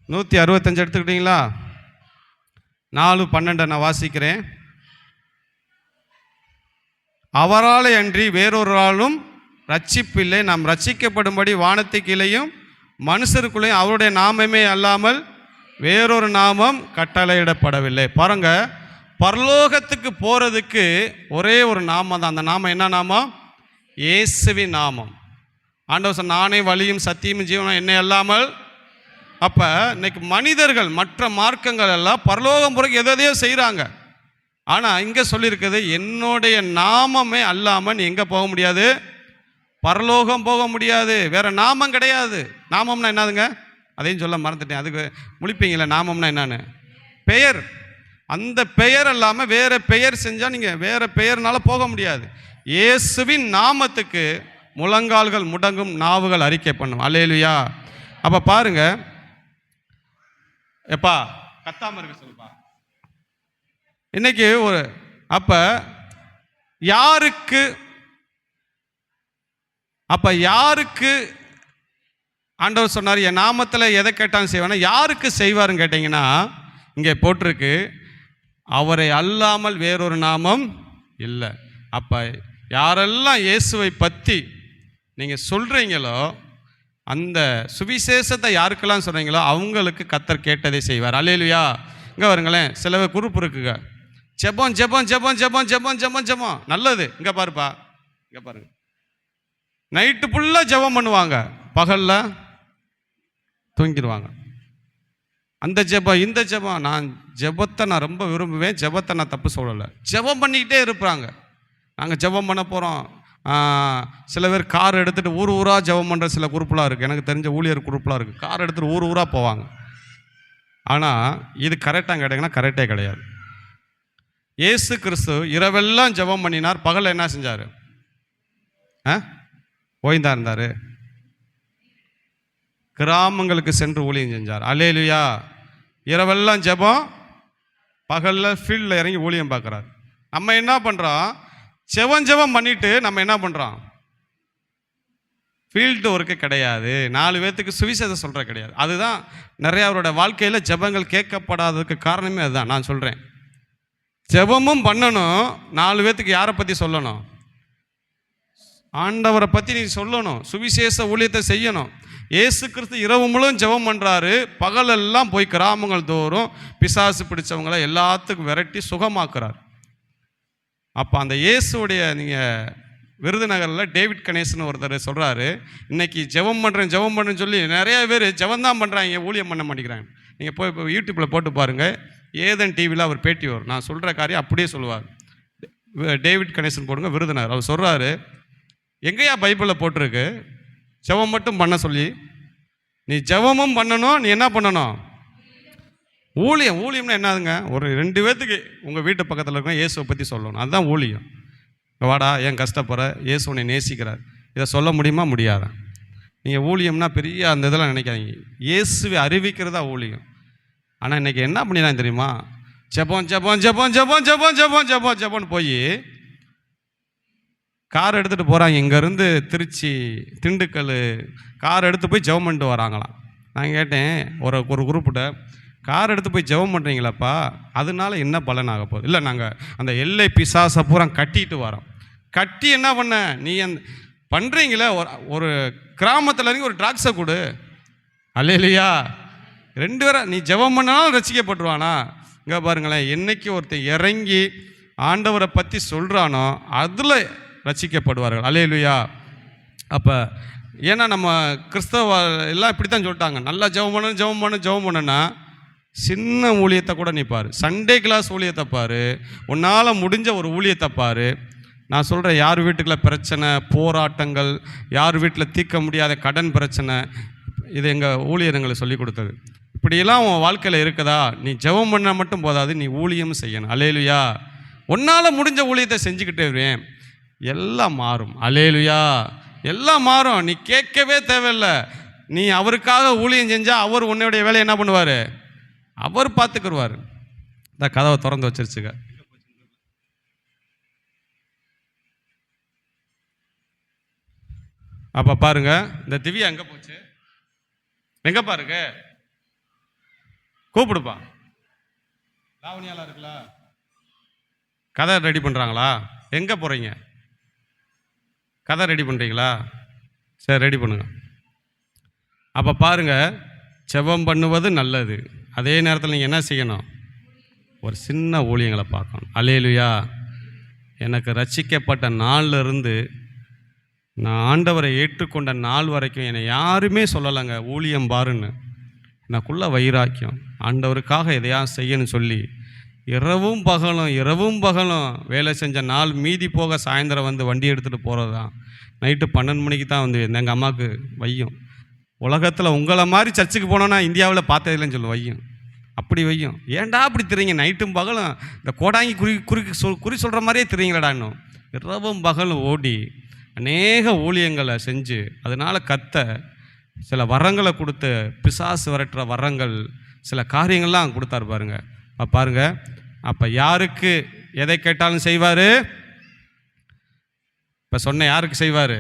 165 எடுத்துக்கிட்டீங்களா? 4:12 நான் வாசிக்கிறேன். அவராலே அன்றி வேறொருவராலும் ரட்சிப்பில்லை, நாம் ரட்சிக்கப்படும்படி வானத்துக்கு கீழேயும் மனுஷருக்குள்ளேயும் அவருடைய நாமமே அல்லாமல் வேறொரு நாமம் கட்டளையிடப்படவில்லை. பாருங்க, பரலோகத்துக்கு போகிறதுக்கு ஒரே ஒரு நாமம் தான். அந்த நாமம் என்ன நாமம்? இயேசுவின் நாமம். ஆண்டவர் சொன்ன, நானே வழியும் சத்தியமும் ஜீவனும் என்னை அல்லாமல். அப்போ இன்னைக்கு மனிதர்கள் மற்ற மார்க்கங்கள் எல்லாம் பரலோகம் போகிறதுக்கு எதையோ செய்கிறாங்க. ஆனால் இங்கே சொல்லியிருக்குது, என்னுடைய நாமமே அல்லாமல் நீ எங்கே போக முடியாது? பரலோகம் போக முடியாது. வேற நாமம் கிடையாது. நாமம்னா என்னதுங்க? அதையும் சொல்ல மறந்துட்டேன். அதுக்கு முழிப்பீங்களே, நாமம்னா என்னன்னு? பெயர். அந்த பெயர் இல்லாமல் வேற பெயர் செஞ்சால் நீங்கள் வேற பெயர்னால போக முடியாது. இயேசுவின் நாமத்துக்கு முழங்கால்கள் முடங்கும், நாவுகள் அறிக்கை பண்ணும். அல்லேலூயா. அப்போ பாருங்க, எப்பா கத்தாம இருக்க சொல்லுப்பா. இன்னைக்கு ஒரு அப்போ யாருக்கு ஆண்டவர் சொன்னார், என் நாமத்தில் எதை கேட்டாலும் செய்வானா? யாருக்கு செய்வாருன்னு கேட்டிங்கன்னா, இங்கே போட்டிருக்கு, அவரை அல்லாமல் வேறொரு நாமம் இல்லை. அப்போ யாரெல்லாம் இயேசுவை பற்றி நீங்கள் சொல்கிறீங்களோ, அந்த சுவிசேஷத்தை யாருக்கெல்லாம் சொல்கிறீங்களோ அவங்களுக்கு கர்த்தர் கேட்டதை செய்வார். அல்லேலூயா. இங்கே வருங்களேன், சில குரூப் இருக்குங்க, ஜெபம் ஜெபம் ஜெபம் ஜெபம் ஜெபம் ஜெபம் ஜெபம். நல்லது. இங்கே பாருப்பா, இங்கே பாருங்க, நைட்டு ஃபுல்லாக ஜெபம் பண்ணுவாங்க, பகலில் தூங்கிடுவாங்க. அந்த ஜெபம் இந்த ஜெபம். ஜெபத்தை நான் ரொம்ப விரும்புவேன். ஜெபத்தை நான் தப்பு சொல்லலை. ஜெபம் பண்ணிக்கிட்டே இருப்பாங்க. நாங்கள் ஜெபம் பண்ண போகிறோம். சில பேர் கார் எடுத்துகிட்டு ஊர் ஊராக ஜெபம் பண்ணுற சில குரூப்லாம் இருக்குது. எனக்கு தெரிஞ்ச ஊழியர் குரூப்லாம் இருக்குது. கார் எடுத்துகிட்டு ஊர் ஊராக போவாங்க. ஆனால் இது கரெக்டாக கேட்டிங்கன்னா கரெக்டே கிடையாது. இயேசு கிறிஸ்து இரவெல்லாம் ஜெபம் பண்ணினார், பகலில் என்ன செஞ்சார்? ஓய்ந்தா இருந்தார். கிராமங்களுக்கு சென்று ஊழியம் செஞ்சார். அல்லேலூயா. இரவெல்லாம் ஜெபம், பகலில் ஃபீல்டில் இறங்கி ஊழியம் பார்க்குறாரு. நம்ம என்ன பண்ணுறோம்? ஜெபம் பண்ணிட்டு நம்ம என்ன பண்ணுறோம்? ஃபீல்டு ஒர்க்கு கிடையாது. 4 பேர்த்துக்கு சுவிசேஷம் சொல்கிற கிடையாது. அதுதான் நிறைய அவரோட வாழ்க்கையில் ஜெபங்கள் கேட்கப்படாததுக்கு காரணமே அதுதான். நான் சொல்கிறேன், ஜெபமும் பண்ணணும், 4 பேர்த்துக்கு யாரை பற்றி சொல்லணும்? ஆண்டவரை பற்றி நீ சொல்லணும், சுவிசேஷ ஊழியத்தை செய்யணும். இயேசு கிறிஸ்து இரவு முழுவதும் ஜெபம் பண்ணுறாரு, பகலெல்லாம் போய் கிராமங்கள் தோறும் பிசாசு பிடிச்சவங்களை எல்லாத்துக்கும் விரட்டி சுகமாக்குறார். அப்போ அந்த இயேசுடைய, நீங்கள் விருதுநகரில் டேவிட் கணேசன் ஒருத்தர் சொல்கிறாரு, இன்னைக்கு ஜெபம் பண்ணுறேன்னு சொல்லி நிறைய பேர் ஜெபந்தான் பண்ணுறாங்க, ஊழியம் பண்ண மாட்டேங்கிறாங்க. நீங்கள் போய் இப்போ யூடியூப்பில் போட்டு பாருங்கள், ஏதன் டிவியில் அவர் பேட்டி வரும். நான் சொல்கிற காரியம் அப்படியே சொல்லுவார். டேவிட் கணேசன் போடுங்க, விருதுநகர். அவர் சொல்கிறாரு, எங்கேயா பைபிளில் போட்டிருக்கு ஜெபம் மட்டும் பண்ண சொல்லி? நீ ஜெபமும் பண்ணணும், நீ என்ன பண்ணணும்? ஊழியம்னா என்னதுங்க? ஒரு 2 பேர்த்துக்கு உங்கள் வீட்டு பக்கத்தில் இருக்க இயேசுவை பற்றி சொல்லணும், அதுதான் ஊழியம். வாடா, ஏன் கஷ்டப்படுற, இயேசு உன்னை நேசிக்கிறார், இதை சொல்ல முடியுமா? முடியாதா? நீங்கள் ஊழியம்னா பெரிய அந்த இதெல்லாம் நினைக்காதீங்க. இயேசுவை அறிவிக்கிறதா ஊழியம். ஆனால் இன்றைக்கி என்ன பண்ணிடலாம் தெரியுமா? ஜெபம் ஜெபம் ஜெபம் ஜெபம் ஜெபம் ஜெபம் ஜெபம் ஜெபம்னு போய் கார் எடுத்துகிட்டு போகிறாங்க. இங்கேருந்து திருச்சி, திண்டுக்கல் கார் எடுத்து போய் ஜெபம் பண்ணிட்டு வராங்களாம். நான் கேட்டேன் ஒரு குரூப்பிட்ட, கார் எடுத்து போய் ஜெபம் பண்ணுறீங்களாப்பா, அதனால என்ன பலன் ஆக போகுது? இல்லை, நாங்கள் அந்த எல்லை பிசாசை பூரா கட்டிட்டு வரோம். கட்டி என்ன பண்ண, நீ பண்ணுறீங்களே, ஒரு கிராமத்தில் இறங்கி ஒரு ட்ராக்ஸை கொடு. அல்லேலூயா. 2 பேரை நீ ஜெபம் பண்ணாலும் ரசிக்கப்பட்டுருவானா? இங்கே பாருங்களேன், என்னைக்கு ஒருத்தர் இறங்கி ஆண்டவரை பற்றி சொல்கிறானோ அதில் ரசிக்கப்படுவார்கள். அல்லேலூயா. அப்போ ஏன்னா நம்ம கிறிஸ்தவ எல்லாம் இப்படி தான் சொல்லிட்டாங்க, நல்லா ஜெபம் பண்ணுன்னா சின்ன ஊழியத்தை கூட நீ பாரு, சண்டே கிளாஸ் ஊழியத்தை பாரு, உன்னால் முடிஞ்ச ஒரு ஊழியத்தை பாரு. நான் சொல்கிறேன், யார் வீட்டுக்குள்ள பிரச்சனை, போராட்டங்கள், யார் வீட்டில் தீர்க்க முடியாத கடன் பிரச்சனை, இது எங்கள் ஊழியர் எங்களுக்கு சொல்லி கொடுத்தது. இப்படியெல்லாம் உன் வாழ்க்கையில் இருக்குதா? நீ ஜெபம் பண்ண மட்டும் போதாது, நீ ஊழியம் செய்யணும். அல்லேலூயா. உன்னால் முடிஞ்ச ஊழியத்தை செஞ்சுக்கிட்டே வருவேன், எல்லாம் மாறும். அல்லேலூயா. எல்லாம் மாறும். நீ கேட்கவே தேவையில்லை. நீ அவருக்காக ஊழியம் செஞ்சால் அவர் உன்னுடைய வேலையை என்ன பண்ணுவார்? அவர் பார்த்துக்குருவார். இந்த கதவை திறந்து வச்சிருச்சுங்க. அப்போ பாருங்க, இந்த திவ்யா எங்கே போச்சு? எங்கே பாருங்க, கூப்பிடுப்பா. லாவணியாலாம் இருக்குல்ல, கதை ரெடி பண்ணுறாங்களா? எங்கே போகிறீங்க? கதை ரெடி பண்ணுறீங்களா? சரி, ரெடி பண்ணுங்க. அப்போ பாருங்கள், ஜெபம் பண்ணுவது நல்லது. அதே நேரத்தில் நீங்கள் என்ன செய்யணும்? ஒரு சின்ன ஊழியங்களை பார்க்கணும். அல்லேலூயா. எனக்கு ரட்சிக்கப்பட்ட நாள்ல இருந்து நான் ஆண்டவரை ஏற்றுக்கொண்ட நாள் வரைக்கும் என்னை யாருமே சொல்லலைங்க ஊழியம் பாருன்னு. எனக்குள்ள வைராக்கியம், ஆண்டவருக்காக எதையா செய்யணும்னு சொல்லி இரவும் பகலும் வேலை செஞ்ச நாள் மீதி போக சாயந்தரம் வந்து வண்டி எடுத்துகிட்டு போகிறது தான். நைட்டு 12 மணிக்கு தான் வந்து எங்கள் அம்மாவுக்கு வையும். உலகத்தில் உங்களை மாதிரி சர்ச்சுக்கு போனோன்னா இந்தியாவில் பார்த்ததில்லைன்னு சொல்லு வையும். அப்படி வையும். ஏன்டா அப்படி தெரியுங்க? நைட்டும் பகலும் இந்த கோடாங்கி குறி சொல்கிற மாதிரியே தெரியுங்களடா. இன்னும் இரவும் பகலும் ஓடி அநேக ஊழியங்களை செஞ்சு அதனால் சில வரங்களை கொடுத்து பிசாசு விரட்டுற வரங்கள் சில காரியங்கள்லாம் கொடுத்தாரு பாருங்க. பாருங்க, அப்போ யாருக்கு எதை கேட்டாலும் செய்வார். இப்போ சொன்ன யாருக்கு செய்வார்?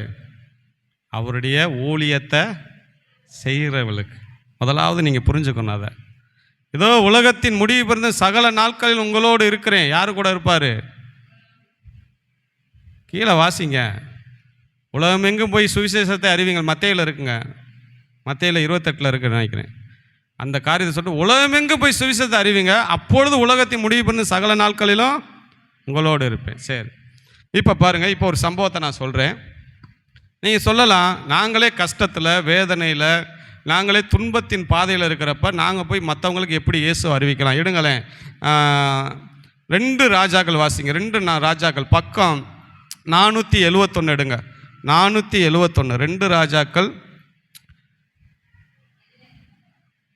அவருடைய ஊழியத்தை செய்கிறவளுக்கு. முதலாவது நீங்கள் புரிஞ்சுக்கணும் அதை. ஏதோ உலகத்தின் முடிவு பிறந்த சகல நாட்களில் உங்களோடு இருக்கிறேன். யாரு கூட இருப்பார்? கீழே வாசிங்க. உலகம் எங்கும் போய் சுவிசேஷத்தை அறிவிங்கள். மத்தேயில இருக்குங்க, மத்தேயில 28 இருக்குன்னு நினைக்கிறேன். அந்த காரியத்தை சொல்லிட்டு உலகமெங்கும் போய் சுவிசேஷத்தை அறிவிங்க, அப்பொழுது உலகத்தின் முடிவு பண்ண சகல நாட்களிலும் உங்களோடு இருப்பேன். சரி, இப்போ பாருங்கள். இப்போ ஒரு சம்பவத்தை நான் சொல்கிறேன். நீங்கள் சொல்லலாம், நாங்களே கஷ்டத்தில் வேதனையில் நாங்களே துன்பத்தின் பாதையில் இருக்கிறப்ப நாங்கள் போய் மற்றவங்களுக்கு எப்படி இயேசு அறிவிக்கலாம்? எடுங்களேன், 2 ராஜாக்கள் வாசிங்க. 2 ராஜாக்கள் பக்கம் 471 எடுங்க. 471 2 ராஜாக்கள்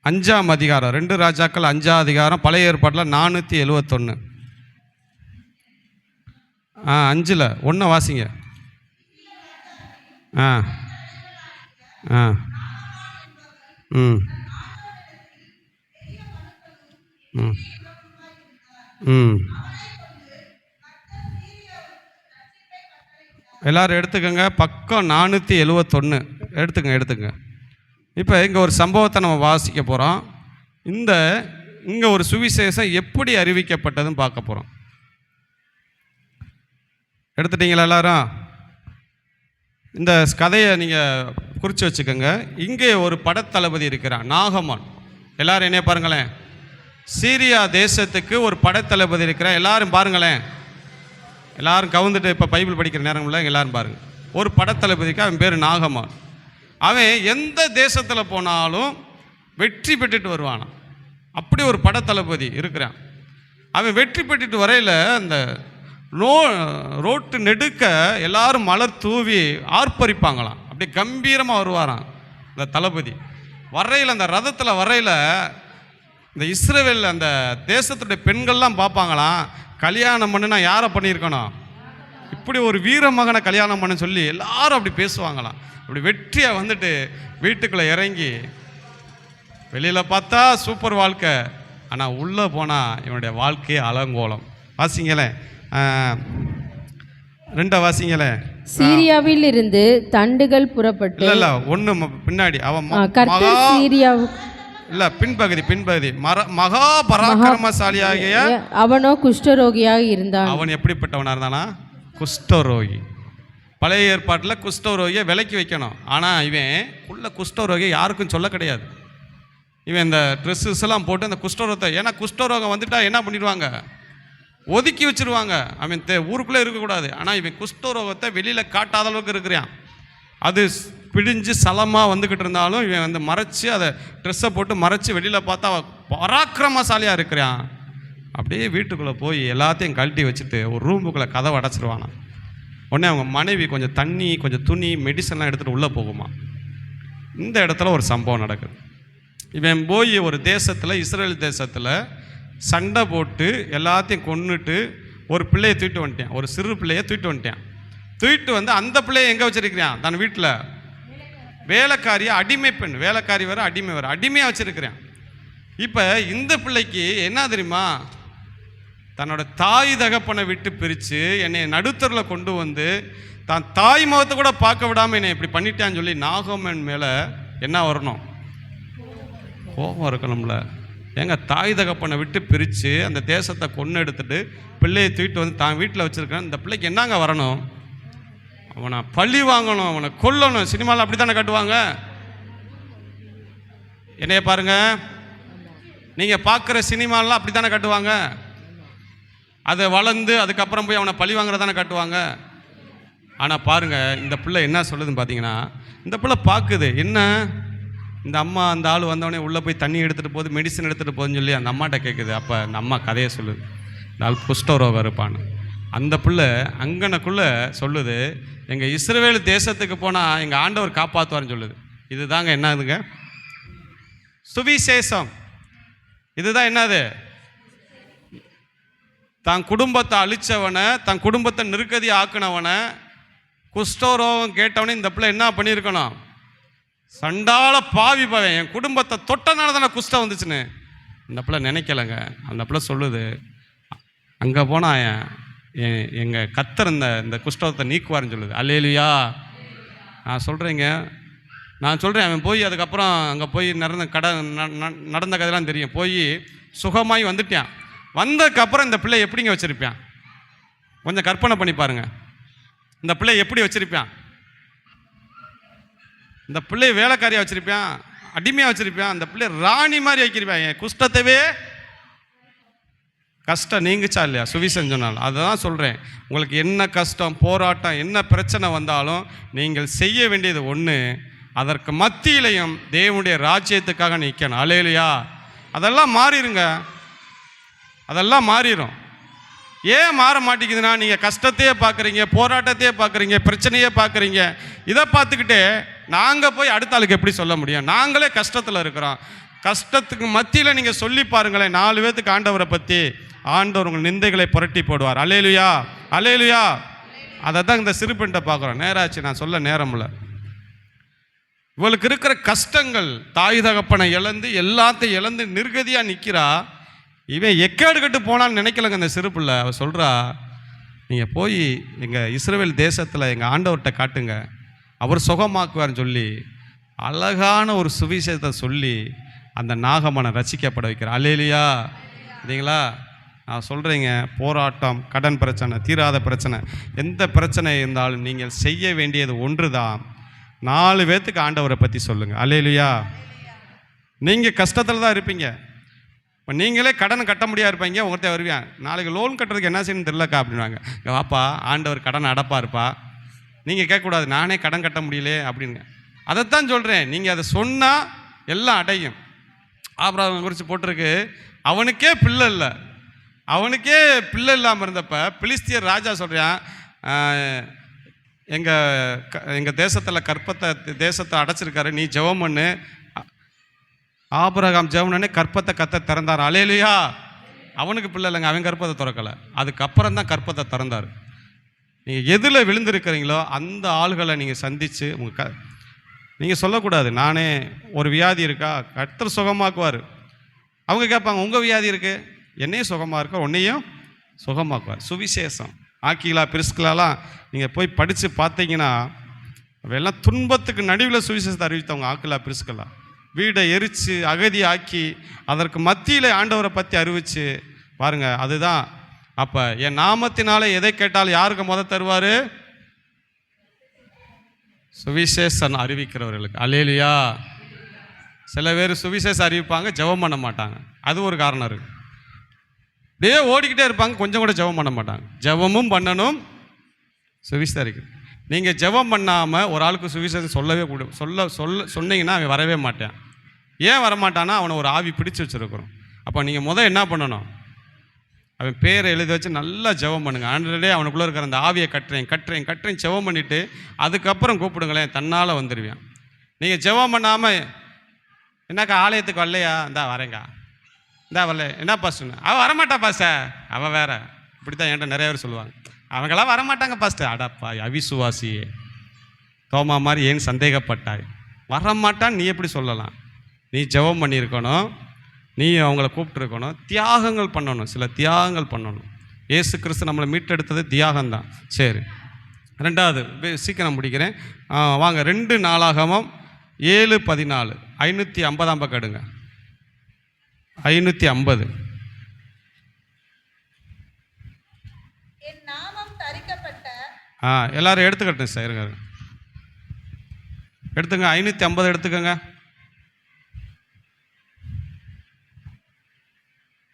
5ஆம் அதிகாரம். 2 ராஜாக்கள் 5ஆம் அதிகாரம் பழைய ஏற்பாட்டில் 471. 5ல் 1 வாசிங்க. எல்லாரும் எடுத்துக்கோங்க. பக்கம் 471 எடுத்துக்கங்க. இப்போ இங்கே ஒரு சம்பவத்தை நம்ம வாசிக்க போகிறோம். இங்கே ஒரு சுவிசேஷம் எப்படி அறிவிக்கப்பட்டதுன்னு பார்க்க போகிறோம். எடுத்துட்டீங்களா எல்லாரும்? இந்த கதையை நீங்கள் குறித்து வச்சுக்கோங்க. இங்கே ஒரு படைத்தளபதி இருக்கிறான், நாகமான். எல்லாரும் என்ன பாருங்களேன், சீரியா தேசத்துக்கு ஒரு படைத்தளபதி இருக்கிறான். எல்லாரும் பாருங்களேன், எல்லாரும் கவுந்துட்டு இப்போ பைபிள் படிக்கிற நேரம் இல்லை, எல்லாரும் பாருங்கள். ஒரு படைத்தளபதிக்கு அவன் பேர் நாகமான். அவன் எந்த தேசத்தில் போனாலும் வெற்றி பெற்றுட்டு வருவானான். அப்படி ஒரு படைத்தளபதி இருக்கிறான். அவன் வெற்றி பெற்றுட்டு வரையில் அந்த ரோட்டு நெடுக்க எல்லாரும் மலர் தூவி ஆர்ப்பரிப்பாங்களாம். அப்படி கம்பீரமாக வருவாராம் இந்த தளபதி. வரையில் அந்த ரதத்தில் வரையில் இந்த இஸ்ரவேல் அந்த தேசத்துடைய பெண்கள்லாம் பார்ப்பாங்களாம், கல்யாணம் பண்ணுனா யாரை பண்ணியிருக்கணும், இப்படி ஒரு வீர மகனை கல்யாணம் பண்ண சொல்லி எல்லாரும் அப்படி பேசுவாங்களாம். அப்படி வெற்றியாக வந்துட்டு வீட்டுக்குள்ளே இறங்கி வெளியில் பார்த்தா சூப்பர் வாழ்க்கை, ஆனால் உள்ளே போனால் இவனுடைய வாழ்க்கையே அலங்கோலம். வாசிங்களே 2 வாசிங்களே. சீரியாவில் இருந்து தண்டுகள் புறப்பட்டு இல்லை 1 பின்னாடி அவன் இல்லை பின்பகுதி மகா பராக்கிரமசாலியாகிய அவனோ குஷ்டரோகியாக இருந்தான். அவன் எப்படிப்பட்டவனாக இருந்தானா? குஷ்டரோகி. பழைய ஏற்பாட்டில் குஷ்டரோகியை விலைக்கு வைக்கணும். ஆனால் இவன் உள்ள குஷ்டரோகியை யாருக்கும் சொல்ல கிடையாது. இவன் இந்த ட்ரெஸ்ஸஸ் எல்லாம் போட்டு அந்த குஷ்டரோகத்தை, ஏன்னா குஷ்டரோகம் வந்துட்டா என்ன பண்ணிடுவாங்க, ஒதுக்கி வச்சுருவாங்க. அவன் ஊருக்குள்ளே இருக்கக்கூடாது. ஆனால் இவன் குஷ்டரோகத்தை வெளியில் காட்டாத அளவுக்கு இருக்கிறான். அது பிடிஞ்சு சலமாக வந்துக்கிட்டு இருந்தாலும் இவன் வந்து மறைச்சி அதை ட்ரெஸ்ஸை போட்டு மறைச்சி வெளியில் பார்த்தா பராக்கிரமசாலியாக இருக்கிறான். அப்படியே வீட்டுக்குள்ளே போய் எல்லாத்தையும் கழட்டி வச்சுட்டு ஒரு ரூமுக்குள்ளே கதவை அடைச்சிருவானா. உடனே அவங்க மனைவி கொஞ்சம் தண்ணி, கொஞ்சம் துணி, மெடிசன்லாம் எடுத்துகிட்டு உள்ளே போகுமா. இந்த இடத்துல ஒரு சம்பவம் நடக்குது. இவன் போய் ஒரு தேசத்தில், இஸ்ரேல் தேசத்தில் சண்டை போட்டு எல்லாத்தையும் கொன்னுட்டு ஒரு பிள்ளையை தூக்கிட்டு வந்துட்டேன். ஒரு சிறு பிள்ளையை தூக்கிட்டு வந்துட்டேன். தூக்கிட்டு வந்து அந்த பிள்ளையை எங்கே வச்சிருக்கிறான்? தன் வீட்டில் வேலைக்காரியை, அடிமை பெண், வேலைக்காரி வேறு அடிமை வேறு, அடிமையாக வச்சிருக்கிறேன். இப்போ இந்த பிள்ளைக்கு என்ன தெரியுமா, தன்னோட தாய் தகப்பனை விட்டு பிரித்து என்னை நடுத்தரில் கொண்டு வந்து தான் தாய் முகத்தை கூட பார்க்க விடாமல் என்னை இப்படி பண்ணிட்டான்னு சொல்லி நாகமன் மேலே என்ன வரணும்? கோபம் இருக்கணும்ல. எங்கள் தாய் தகப்பனை விட்டு பிரித்து அந்த தேசத்தை கொன்று எடுத்துட்டு பிள்ளையை தூக்கிட்டு வந்து தான் வீட்டில் வச்சுருக்கேன். இந்த பிள்ளைக்கு என்னங்க வரணும்? அவனை பழி வாங்கணும், அவனை கொல்லணும். சினிமாவில் அப்படி தானே காட்டுவாங்க. என்னைய பாருங்க, நீங்கள் பார்க்குற சினிமாலாம் அப்படி தானே காட்டுவாங்க. அதை வளர்ந்து அதுக்கப்புறம் போய் அவனை பழி வாங்குறதானே காட்டுவாங்க. ஆனால் பாருங்கள், இந்த பிள்ளை என்ன சொல்லுதுன்னு பார்த்தீங்கன்னா, இந்த பிள்ளை பார்க்குது என்ன, இந்த அம்மா அந்த ஆள் வந்தவொடனே உள்ளே போய் தண்ணி எடுத்துகிட்டு போகுது, மெடிசன் எடுத்துகிட்டு போகுதுன்னு சொல்லி அந்த அம்மாட்ட கேட்குது. அப்போ அந்த அம்மா கதையை சொல்லுது, இந்த ஆள் குஷ்டரோகம் இருப்பான்னு. அந்த பிள்ளை அங்கனக்குள்ளே சொல்லுது, எங்கள் இஸ்ரவேல் தேசத்துக்கு போனால் எங்கள் ஆண்டவர் காப்பாற்றுவார்னு சொல்லுது. இதுதாங்க என்னதுங்க சுவிசேஷம். இதுதான் என்னது, தன் குடும்பத்தை அழிச்சவனை, தன் குடும்பத்தை நெருக்கதி ஆக்குனவனை, குஷ்டரோகம் கேட்டவனே இந்த பிள்ளை என்ன பண்ணியிருக்கணும், சண்டால பாவி பவன் என் குடும்பத்தை தொட்டனால தானே குஷ்டம் வந்துச்சுன்னு இந்த பிள்ளை நினைக்கலைங்க. அந்த பிள்ளை சொல்லுது, அங்கே போனால் எங்கள் கத்தர் இந்த குஷ்டத்தை நீக்குவார்னு சொல்லுது. அல்லேலூயா. நான் சொல்கிறேங்க, நான் சொல்கிறேன், அவன் போய் அதுக்கப்புறம் அங்கே போய் நடந்த கதையெல்லாம் தெரியும். போய் சுகமாகி வந்துட்டான். வந்ததுக்கப்புறம் இந்த பிள்ளை எப்படிங்க வச்சுருப்பான், கொஞ்சம் கற்பனை பண்ணி பாருங்க. இந்த பிள்ளை எப்படி வச்சுருப்பான், இந்த பிள்ளை வேலைக்காரியாக வச்சுருப்பான், அடிமையாக வச்சுருப்பான், அந்த பிள்ளை ராணி மாதிரி வைக்கிருப்பான். என் குஷ்டத்தவே கஷ்டம் நீங்குச்சா இல்லையா சுவிசேஷம் சொன்னாலும். அதுதான் சொல்கிறேன், உங்களுக்கு என்ன கஷ்டம் போராட்டம் என்ன பிரச்சனை வந்தாலும் நீங்கள் செய்ய வேண்டியது ஒன்று, அதற்கு மத்தியிலையும் தேவனுடைய ராஜ்யத்துக்காக நிற்கணும். அல்லேலூயா. அதெல்லாம் மாறிடுங்க, அதெல்லாம் மாறிடும். ஏன் மாற மாட்டேங்குதுன்னா, நீங்கள் கஷ்டத்தையே பார்க்குறீங்க, போராட்டத்தையே பார்க்குறீங்க, பிரச்சனையே பார்க்குறீங்க. இதை பார்த்துக்கிட்டே நாங்கள் போய் அடுத்த ஆளுக்கு எப்படி சொல்ல முடியும்? நாங்களே கஷ்டத்தில் இருக்கிறோம். கஷ்டத்துக்கு மத்தியில் நீங்கள் சொல்லி பாருங்களேன், 4 பேத்துக்கு ஆண்டவரை பற்றி. ஆண்டவர் உங்கள் நிந்தைகளை புரட்டி போடுவார். அல்லேலூயா, அல்லேலூயா. அதை தான் இந்த சிறு பெண்ணை பார்க்குறோம். நேராச்சு, நான் சொல்ல நேரம் இல்லை. இவளுக்கு இருக்கிற கஷ்டங்கள், தாய் தகப்பனை இழந்து எல்லாத்தையும் இழந்து நிர்கதியாக நிற்கிறா. இவன் எக்கேடு கட்டு போனான்னு நினைக்கலங்க இந்த சிறு பிள்ளை. அவள் சொல்கிறா, நீங்கள் போய் எங்கள் இஸ்ரவேல் தேசத்தில் எங்கள் ஆண்டவர்கிட்ட காட்டுங்க, அவர் சுகமாக்குவார்னு சொல்லி அழகான ஒரு சுவிசேஷத்தை சொல்லி அந்த நாகமனை ரசிக்கப்பட வைக்கிறார். அல்லேலூயா. இல்லைங்களா? நான் சொல்கிறேங்க, போராட்டம், கடன் பிரச்சனை, தீராத பிரச்சனை, எந்த பிரச்சனை இருந்தாலும் நீங்கள் செய்ய வேண்டியது ஒன்று தான், 4 பேத்துக்கு ஆண்டவரை பற்றி சொல்லுங்கள். அல்லேலூயா. நீங்கள் கஷ்டத்தில் தான் இருப்பீங்க. இப்போ நீங்களே கடனை கட்ட முடியாது இருப்பீங்க. உங்கள்கிட்ட வருவேன், நாளைக்கு லோன் கட்டுறதுக்கு என்ன செய்யணும்னு தெரியலக்கா அப்படின்வாங்க. வாப்பா, ஆண்டவர் கடன் அடப்பா இருப்பா. நீங்கள் கேட்கக்கூடாது, நானே கடன் கட்ட முடியலே அப்படிங்க. அதைத்தான் சொல்கிறேன், நீங்கள் அதை சொன்னால் எல்லாம் அடையும். ஆபிரகாம் குறித்து போட்டிருக்கு, அவனுக்கே பிள்ளை இல்லை, அவனுக்கே பிள்ளை இல்லாமல் இருந்தப்ப பிலிஸ்தியர் ராஜா சொல்கிறான், எங்கள் தேசத்தில் தேசத்தை அடைச்சிருக்காரு, நீ ஜெபம் பண்ணு. ஆபிரகாம் ஜெபம் பண்ணே கற்பத்தை திறந்தார். அல்லேலூயா. அவனுக்கு பிள்ளை இல்லைங்க, அவன் கற்பத்தை திறக்கலை, அதுக்கப்புறம் தான் கற்பத்தை திறந்தார். நீங்கள் எதில் விழுந்திருக்கிறீங்களோ அந்த ஆள்களை நீங்கள் சந்தித்து நீங்கள் சொல்லக்கூடாது, நானே ஒரு வியாதி இருக்கா, கர்த்தர் சுகமாக்குவார். அவங்க கேட்பாங்க, உங்கள் வியாதி இருக்குது, என்னையும் சுகமாக இருக்கா, உன்னையும் சுகமாக்குவார். சுவிசேஷம். ஆக்கிலா பிரிஸ்கிலாலாம் நீங்கள் போய் படித்து பார்த்தீங்கன்னா, எல்லாம் துன்பத்துக்கு நடுவில் சுவிசேஷத்தை அறிவித்தவங்க. ஆக்கிலா பிரிஸ்கிலா வீடை எரித்து அகதி ஆக்கி அதற்கு மத்தியில் ஆண்டவரை பற்றி அறிவிச்சு பாருங்கள். அதுதான் அப்போ என் நாமத்தினால எதை கேட்டாலும் யாருக்கு முதல் தருவார்? சுவிசேஷம் அறிவிக்கிறவர்களுக்கு. அல்லேலூயா. சில பேர் சுவிசேஷம் அறிவிப்பாங்க, ஜெபம் பண்ண மாட்டாங்க. அது ஒரு காரணம் இருக்குது. அப்படியே ஓடிக்கிட்டே இருப்பாங்க, கொஞ்சம் கூட ஜெபம் பண்ண மாட்டாங்க. ஜெபமும் பண்ணணும், சுவிசேஷம் அறிக்கணும். நீங்கள் ஜெபம் பண்ணாமல் ஒரு ஆளுக்கு சுவிசேஷம் சொல்லவே கூட சொன்னீங்கன்னா அவன் வரவே மாட்டான். ஏன் வரமாட்டான்னா, அவனை ஒரு ஆவி பிடிச்சி வச்சுருக்கிறோம். அப்போ நீங்கள் என்ன பண்ணணும்? அவன் பேரை எழுதி வச்சு நல்லா ஜெபம் பண்ணுங்கள். ஆண்டவரே, அவனுக்குள்ளே இருக்கிற அந்த ஆவியை கட்டுறேன் ஜெபம் பண்ணிவிட்டு அதுக்கப்புறம் கூப்பிடுங்களேன், தன்னால் வந்துடுவேன். நீங்கள் ஜெபம் பண்ணாமல் என்னக்கா ஆலயத்துக்கு வரலையா, இந்தா வரேங்கா, இந்தா வரல, என்ன பாஸ்டர்னு, அவள் வரமாட்டா பாஸ்டர், அவள் வேற. இப்படி தான் என்கிட்ட நிறைய பேர் சொல்லுவாங்க, அவங்களாம் வரமாட்டாங்க பாஸ்டர். அடப்பா அவிசுவாசியே, தோமா மாதிரி ஏன் சந்தேகப்பட்டாய்? வரமாட்டான்னு நீ எப்படி சொல்லலாம்? நீ ஜெபம் பண்ணியிருக்கணும், நீ அவங்கள கூப்பிட்டுருக்கணும், தியாகங்கள் பண்ணணும், சில தியாகங்கள் பண்ணணும். இயேசு கிறிஸ்து நம்மளை மீட்டெடுத்தது தியாகம்தான். சரி, 2வது சீக்கிரம் முடிக்கிறேன் வாங்க. 2 நாளாகமம் 7:14 550 பக்கம் எடுங்க. 550. எல்லாரும் எடுத்துக்கட்டும் சார், இருங்க எடுத்துங்க. 550 எடுத்துக்கோங்க.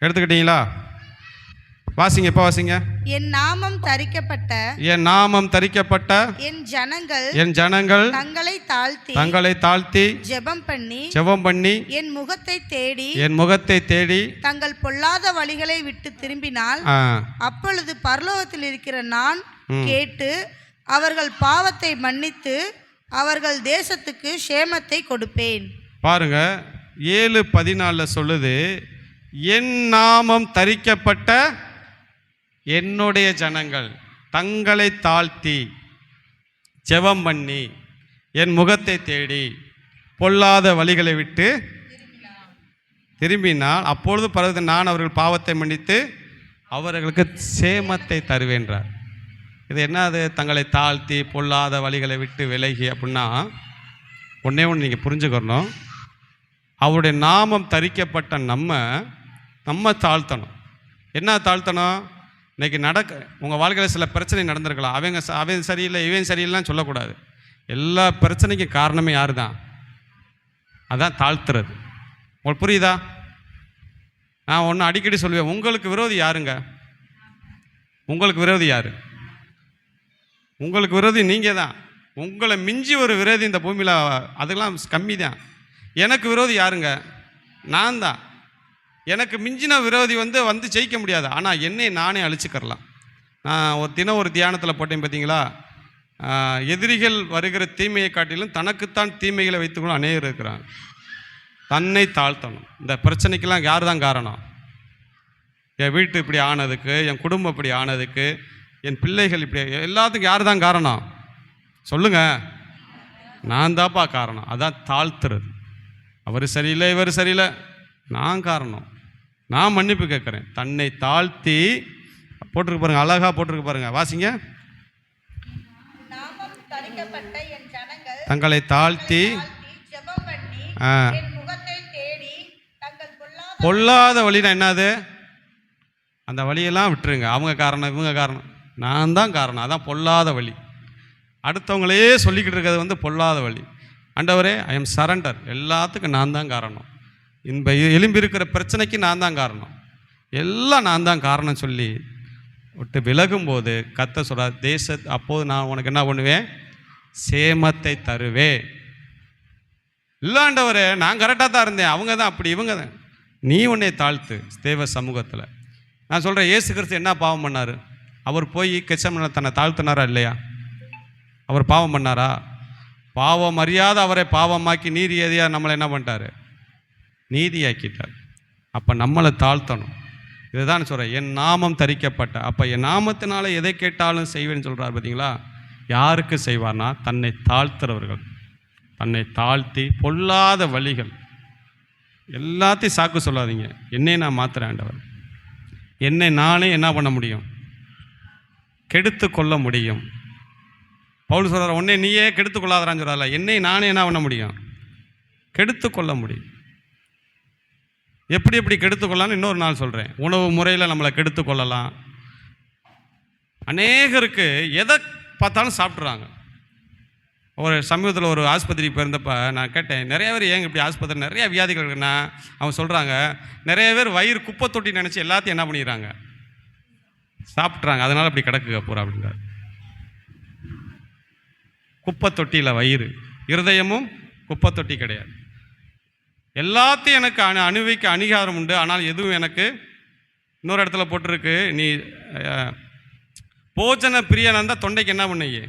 எடுத்துக்கிட்டீங்களா? வாசிங்க, இப்போ வாசிங்க. என் நாமம் தரிக்கப்பட்ட என் நாமம் தரிக்கப்பட்ட என் ஜனங்கள் தங்களை தாழ்த்தி ஜெபம் பண்ணி என் முகத்தை தேடி தங்கள் பொல்லாத வழிகளை விட்டு திரும்பினால் அப்பொழுது பரலோகத்தில் இருக்கிற நான் கேட்டு அவர்கள் பாவத்தை மன்னித்து அவர்கள் தேசத்துக்கு சேமத்தை கொடுப்பேன். பாருங்க, 7:14 சொல்லுது, என் நாமம் தரிக்கப்பட்ட என்னுடைய ஜனங்கள் தங்களை தாழ்த்தி ஜெபம் பண்ணி என் முகத்தை தேடி பொல்லாத வழிகளை விட்டு திரும்பினால் அப்பொழுது பரவது நான் அவர்கள் பாவத்தை மன்னித்து அவர்களுக்கு சேமத்தை தருவேன்றார். இது என்னது? தங்களை தாழ்த்தி பொல்லாத வழிகளை விட்டு விலகி அப்படின்னா ஒன்றே ஒன்று நீங்கள் புரிஞ்சுக்கணும். அவருடைய நாமம் தரிக்கப்பட்ட நம்ம தாழ்த்தணும். என்ன தாழ்த்தணும்? இன்றைக்கி உங்கள் வாழ்க்கையில் சில பிரச்சனை நடந்திருக்கலாம். அவன் சரியில்லை இவன் சரியில்லைன்னு சொல்லக்கூடாது. எல்லா பிரச்சனைக்கும் காரணமே யார் தான்? அதான் தாழ்த்துறது. உங்களுக்கு புரியுதா? நான் ஒன்று அடிக்கடி சொல்லுவேன், உங்களுக்கு விரோதி யாருங்க? உங்களுக்கு விரோதி யார்? உங்களுக்கு விரோதி நீங்கள் தான். உங்களை மிஞ்சி ஒரு விரோதி இந்த பூமியில் அதெல்லாம் கம்மி தான். எனக்கு விரோதி யாருங்க? நான் தான். எனக்கு மிஞ்சின விரோதி வந்து ஜெயிக்க முடியாது. ஆனால் என்னை நானே அழிச்சுக்கரலாம். நான் ஒரு தியானத்தில் போட்டேன் பார்த்தீங்களா? எதிரிகள் வருகிற தீமையை காட்டிலும் தனக்குத்தான் தீமைகளை வைத்துக்கொண்டு அநேகர் இருக்கிறாங்க. தன்னை தாழ்த்தணும். இந்த பிரச்சனைக்கெல்லாம் யார் தான் காரணம்? என் வீட்டு இப்படி ஆனதுக்கு, என் குடும்பம் இப்படி ஆனதுக்கு, என் பிள்ளைகள் இப்படி எல்லாத்துக்கும் யார் தான் காரணம்? சொல்லுங்க. நான் தான்ப்பா காரணம். அதான் தாழ்த்துறது. அவர் சரியில்லை இவர் சரியில்லை, நான் காரணம். நான் மன்னிப்பு கேட்குறேன். தன்னை தாழ்த்தி போட்டிருக்கு பாருங்க, அழகா போட்டிருக்கு பாருங்க, வாசிங்க. தங்களை தாழ்த்தி பொல்லாத வழினா என்னது? அந்த வழியெல்லாம் விட்டுருங்க. அவங்க காரணம் இவங்க காரணம், நான் தான் காரணம். அதான் பொல்லாத வழி. அடுத்தவங்களே சொல்லிக்கிட்டு இருக்கிறது பொல்லாத வழி. ஆண்டவரே, ஐ எம் சரண்டர். எல்லாத்துக்கும் நான் தான் காரணம். எலும்பி இருக்கிற பிரச்சனைக்கு நான் தான் காரணம். எல்லாம் நான் தான் காரணம் சொல்லி விட்டு விலகும்போது கர்த்தர் சொல்றார், அப்போது நான் உனக்கு என்ன பண்ணுவேன்? சேமத்தை தருவேன். இல்லாண்டவரே, நான் கரெக்டாக தான் இருந்தேன், அவங்க தான் அப்படி இவங்க தான். நீ உன்னை தாழ்த்து தேவ சமூகத்தில். நான் சொல்கிறேன், இயேசு கிறிஸ்து என்ன பாவம் பண்ணார்? அவர் போய் கெத்செமனேல தன்னை தாழ்த்தினாரா இல்லையா? அவர் பாவம் பண்ணாரா? பாவம் அறியாத அவரை பாவமாக்கி நீதியதியாக நம்மளை என்ன பண்ணிட்டார்? நீதியாக்கிட்டார். அப்போ நம்மளை தாழ்த்தணும். இதுதான் சொல்கிறேன், என் நாமம் தரிக்கப்பட்ட. அப்போ என் நாமத்தினால எதை கேட்டாலும் செய்வேன்னு சொல்கிறார் பார்த்தீங்களா? யாருக்கு செய்வார்னா தன்னை தாழ்த்துறவர்கள். தன்னை தாழ்த்தி பொல்லாத வழிகள் எல்லாத்தையும் சாக்கு சொல்லாதீங்க. என்னை நான் மாத்துறேன் ஆண்டவர். என்னை நானே என்ன பண்ண முடியும்? கெடுத்து கொள்ள முடியும். பவுல் சொல்கிறார், உன்னை நீயே கெடுத்து கொள்ளாதரான்னு சொல்கிறார்ல, என்னை நானே என்ன பண்ண முடியும்? கெடுத்து கொள்ள முடியும். எப்படி கெடுத்து கொள்ளலான்னு இன்னொரு நாள் சொல்கிறேன். உணவு முறையில் நம்மளை கெடுத்து கொள்ளலாம். அநேகருக்கு எதை பார்த்தாலும் சாப்பிட்றாங்க. ஒரு சமீபத்தில் ஒரு ஆஸ்பத்திரிக்கு போயிருந்தப்போ நான் கேட்டேன், நிறைய பேர் ஏங்க இப்படி ஆஸ்பத்திரி நிறைய வியாதிகள் இருக்குன்னா, அவங்க சொல்கிறாங்க, நிறைய பேர் வயிறு குப்பை தொட்டி நினச்சி எல்லாத்தையும் என்ன பண்ணிடுறாங்க? சாப்பிட்றாங்க. அதனால் அப்படி கிடக்குங்க பூரா அப்படின்றார். குப்பை தொட்டியில் வயிறு, இருதயமும் குப்பை தொட்டி கிடையாது. எல்லாத்தையும் எனக்கு அணுவிக்க அங்கீகாரம் உண்டு, ஆனால் எதுவும் எனக்கு இன்னொரு இடத்துல போட்டிருக்கு, நீ போஜன பிரியனா இருந்தால் தொண்டைக்கு என்ன பண்ணீங்க?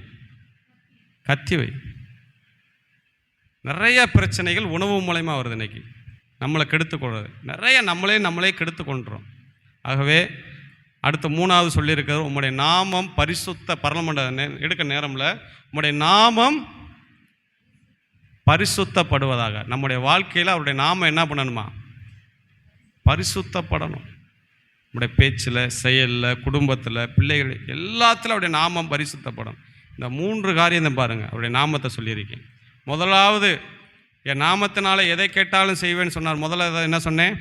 கத்தி வை. நிறைய பிரச்சனைகள் உணவு மூலயமா வருது. இன்னைக்கு நம்மளை கெடுத்துக்கொள்வது நிறைய, நம்மளே கெடுத்து கொண்டுறோம். ஆகவே அடுத்த 3வது சொல்லியிருக்கிறது, உம்முடைய நாமம் பரிசுத்த பரலமண்ட எடுக்க நேரம்ல உம்முடைய நாமம் பரிசுத்தப்படுவதாக. நம்முடைய வாழ்க்கையில் அவருடைய நாமம் என்ன பண்ணணுமா? பரிசுத்தப்படணும். நம்முடைய பேச்சில், செயலில், குடும்பத்தில், பிள்ளைகள் எல்லாத்திலும் அவருடைய நாமம் பரிசுத்தப்படும். இந்த 3 காரியம் பாருங்கள், அவருடைய நாமத்தை சொல்லியிருக்கேன். முதலாவது, என் நாமத்தினால எதை கேட்டாலும் செய்வேன்னு சொன்னார். முதல்ல என்ன சொன்னேன்?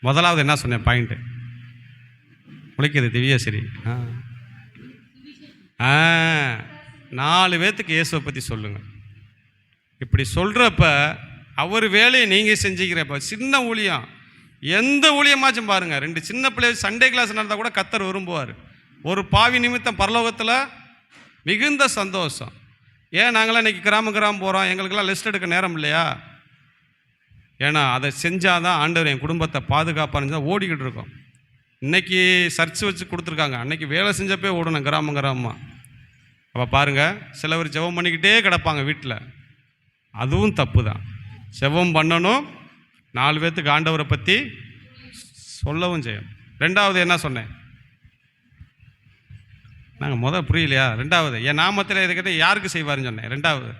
முதலாவது என்ன சொன்னேன்? பாயிண்ட்டு முளைக்குது திவ்யஸ்ரீ. 4 பேர்த்துக்கு இயேசுவை பற்றி சொல்லுங்கள். இப்படி சொல்கிறப்ப அவர் வேலையை நீங்கள் செஞ்சுக்கிறப்ப, சின்ன ஊழியம் எந்த ஊழியமாச்சும் பாருங்கள், 2 சின்ன பிள்ளை சண்டே கிளாஸ் நடந்தால் கூட கர்த்தர் விரும்புவார். ஒரு பாவி நிமித்தம் பரலோகத்தில் மிகுந்த சந்தோஷம். ஏன் நாங்களாம் இன்றைக்கி கிராமம் போகிறோம், எங்களுக்கெல்லாம் லிஸ்ட் எடுக்க நேரம் இல்லையா? ஏன்னா அதை செஞ்சால் தான் ஆண்டவர் என் குடும்பத்தை பாதுகாப்பான்னு தான் ஓடிக்கிட்டு இருக்கோம். இன்றைக்கி சர்ச் வச்சு கொடுத்துருக்காங்க, அன்றைக்கி வேலை செஞ்சப்பே ஓடணும் கிராமமாக. அப்போ பாருங்கள், சிலவர் ஜெபம் பண்ணிக்கிட்டே கிடப்பாங்க வீட்டில், அதுவும் தப்பு தான். ஜெபம் பண்ணணும், 4 பேர்த்துக்கு ஆண்டவரை பற்றி சொல்லவும் செய்யணும். 2வது என்ன சொன்னேன் நாங்கள் புரியலையா? 2வது என் நாமத்தில் இதை கேட்டால் யாருக்கு செய்வாருன்னு சொன்னேன். 2வது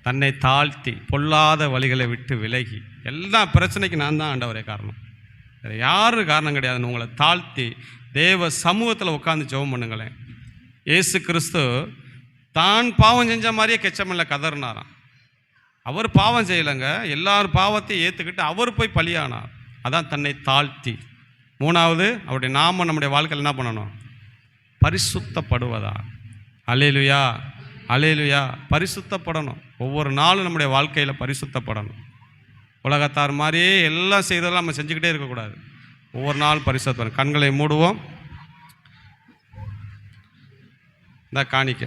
தன்னை தாழ்த்தி பொல்லாத வழிகளை விட்டு விலகி, எல்லா பிரச்சனைக்கு நான் தான் ஆண்டவரே காரணம், வேறு யாரும் காரணம் கிடையாதுன்னு உங்களை தாழ்த்தி தேவ சமூகத்தில் உட்காந்து ஜெபம் பண்ணுங்களேன். இயேசு கிறிஸ்து தான் பாவம் செஞ்ச மாதிரியே கெச்சமில்ல கதறினாராம். அவர் பாவம் செய்யலைங்க, எல்லாரும் பாவத்தையும் ஏற்றுக்கிட்டு அவர் போய் பலியானார். அதான் தன்னை தாழ்த்தி. 3வது அவருடைய நாமம் நம்முடைய வாழ்க்கையில் என்ன பண்ணணும்? பரிசுத்தப்படுவதா. அல்லேலூயா, அல்லேலூயா. பரிசுத்தப்படணும். ஒவ்வொரு நாளும் நம்முடைய வாழ்க்கையில் பரிசுத்தப்படணும். உலகத்தார் மாதிரியே எல்லாம் செய்ததெல்லாம் நம்ம செஞ்சுக்கிட்டே இருக்கக்கூடாது. ஒவ்வொரு நாள் பரிசுத்தப்படணும். கண்களை மூடுவோம். இந்த காணிக்க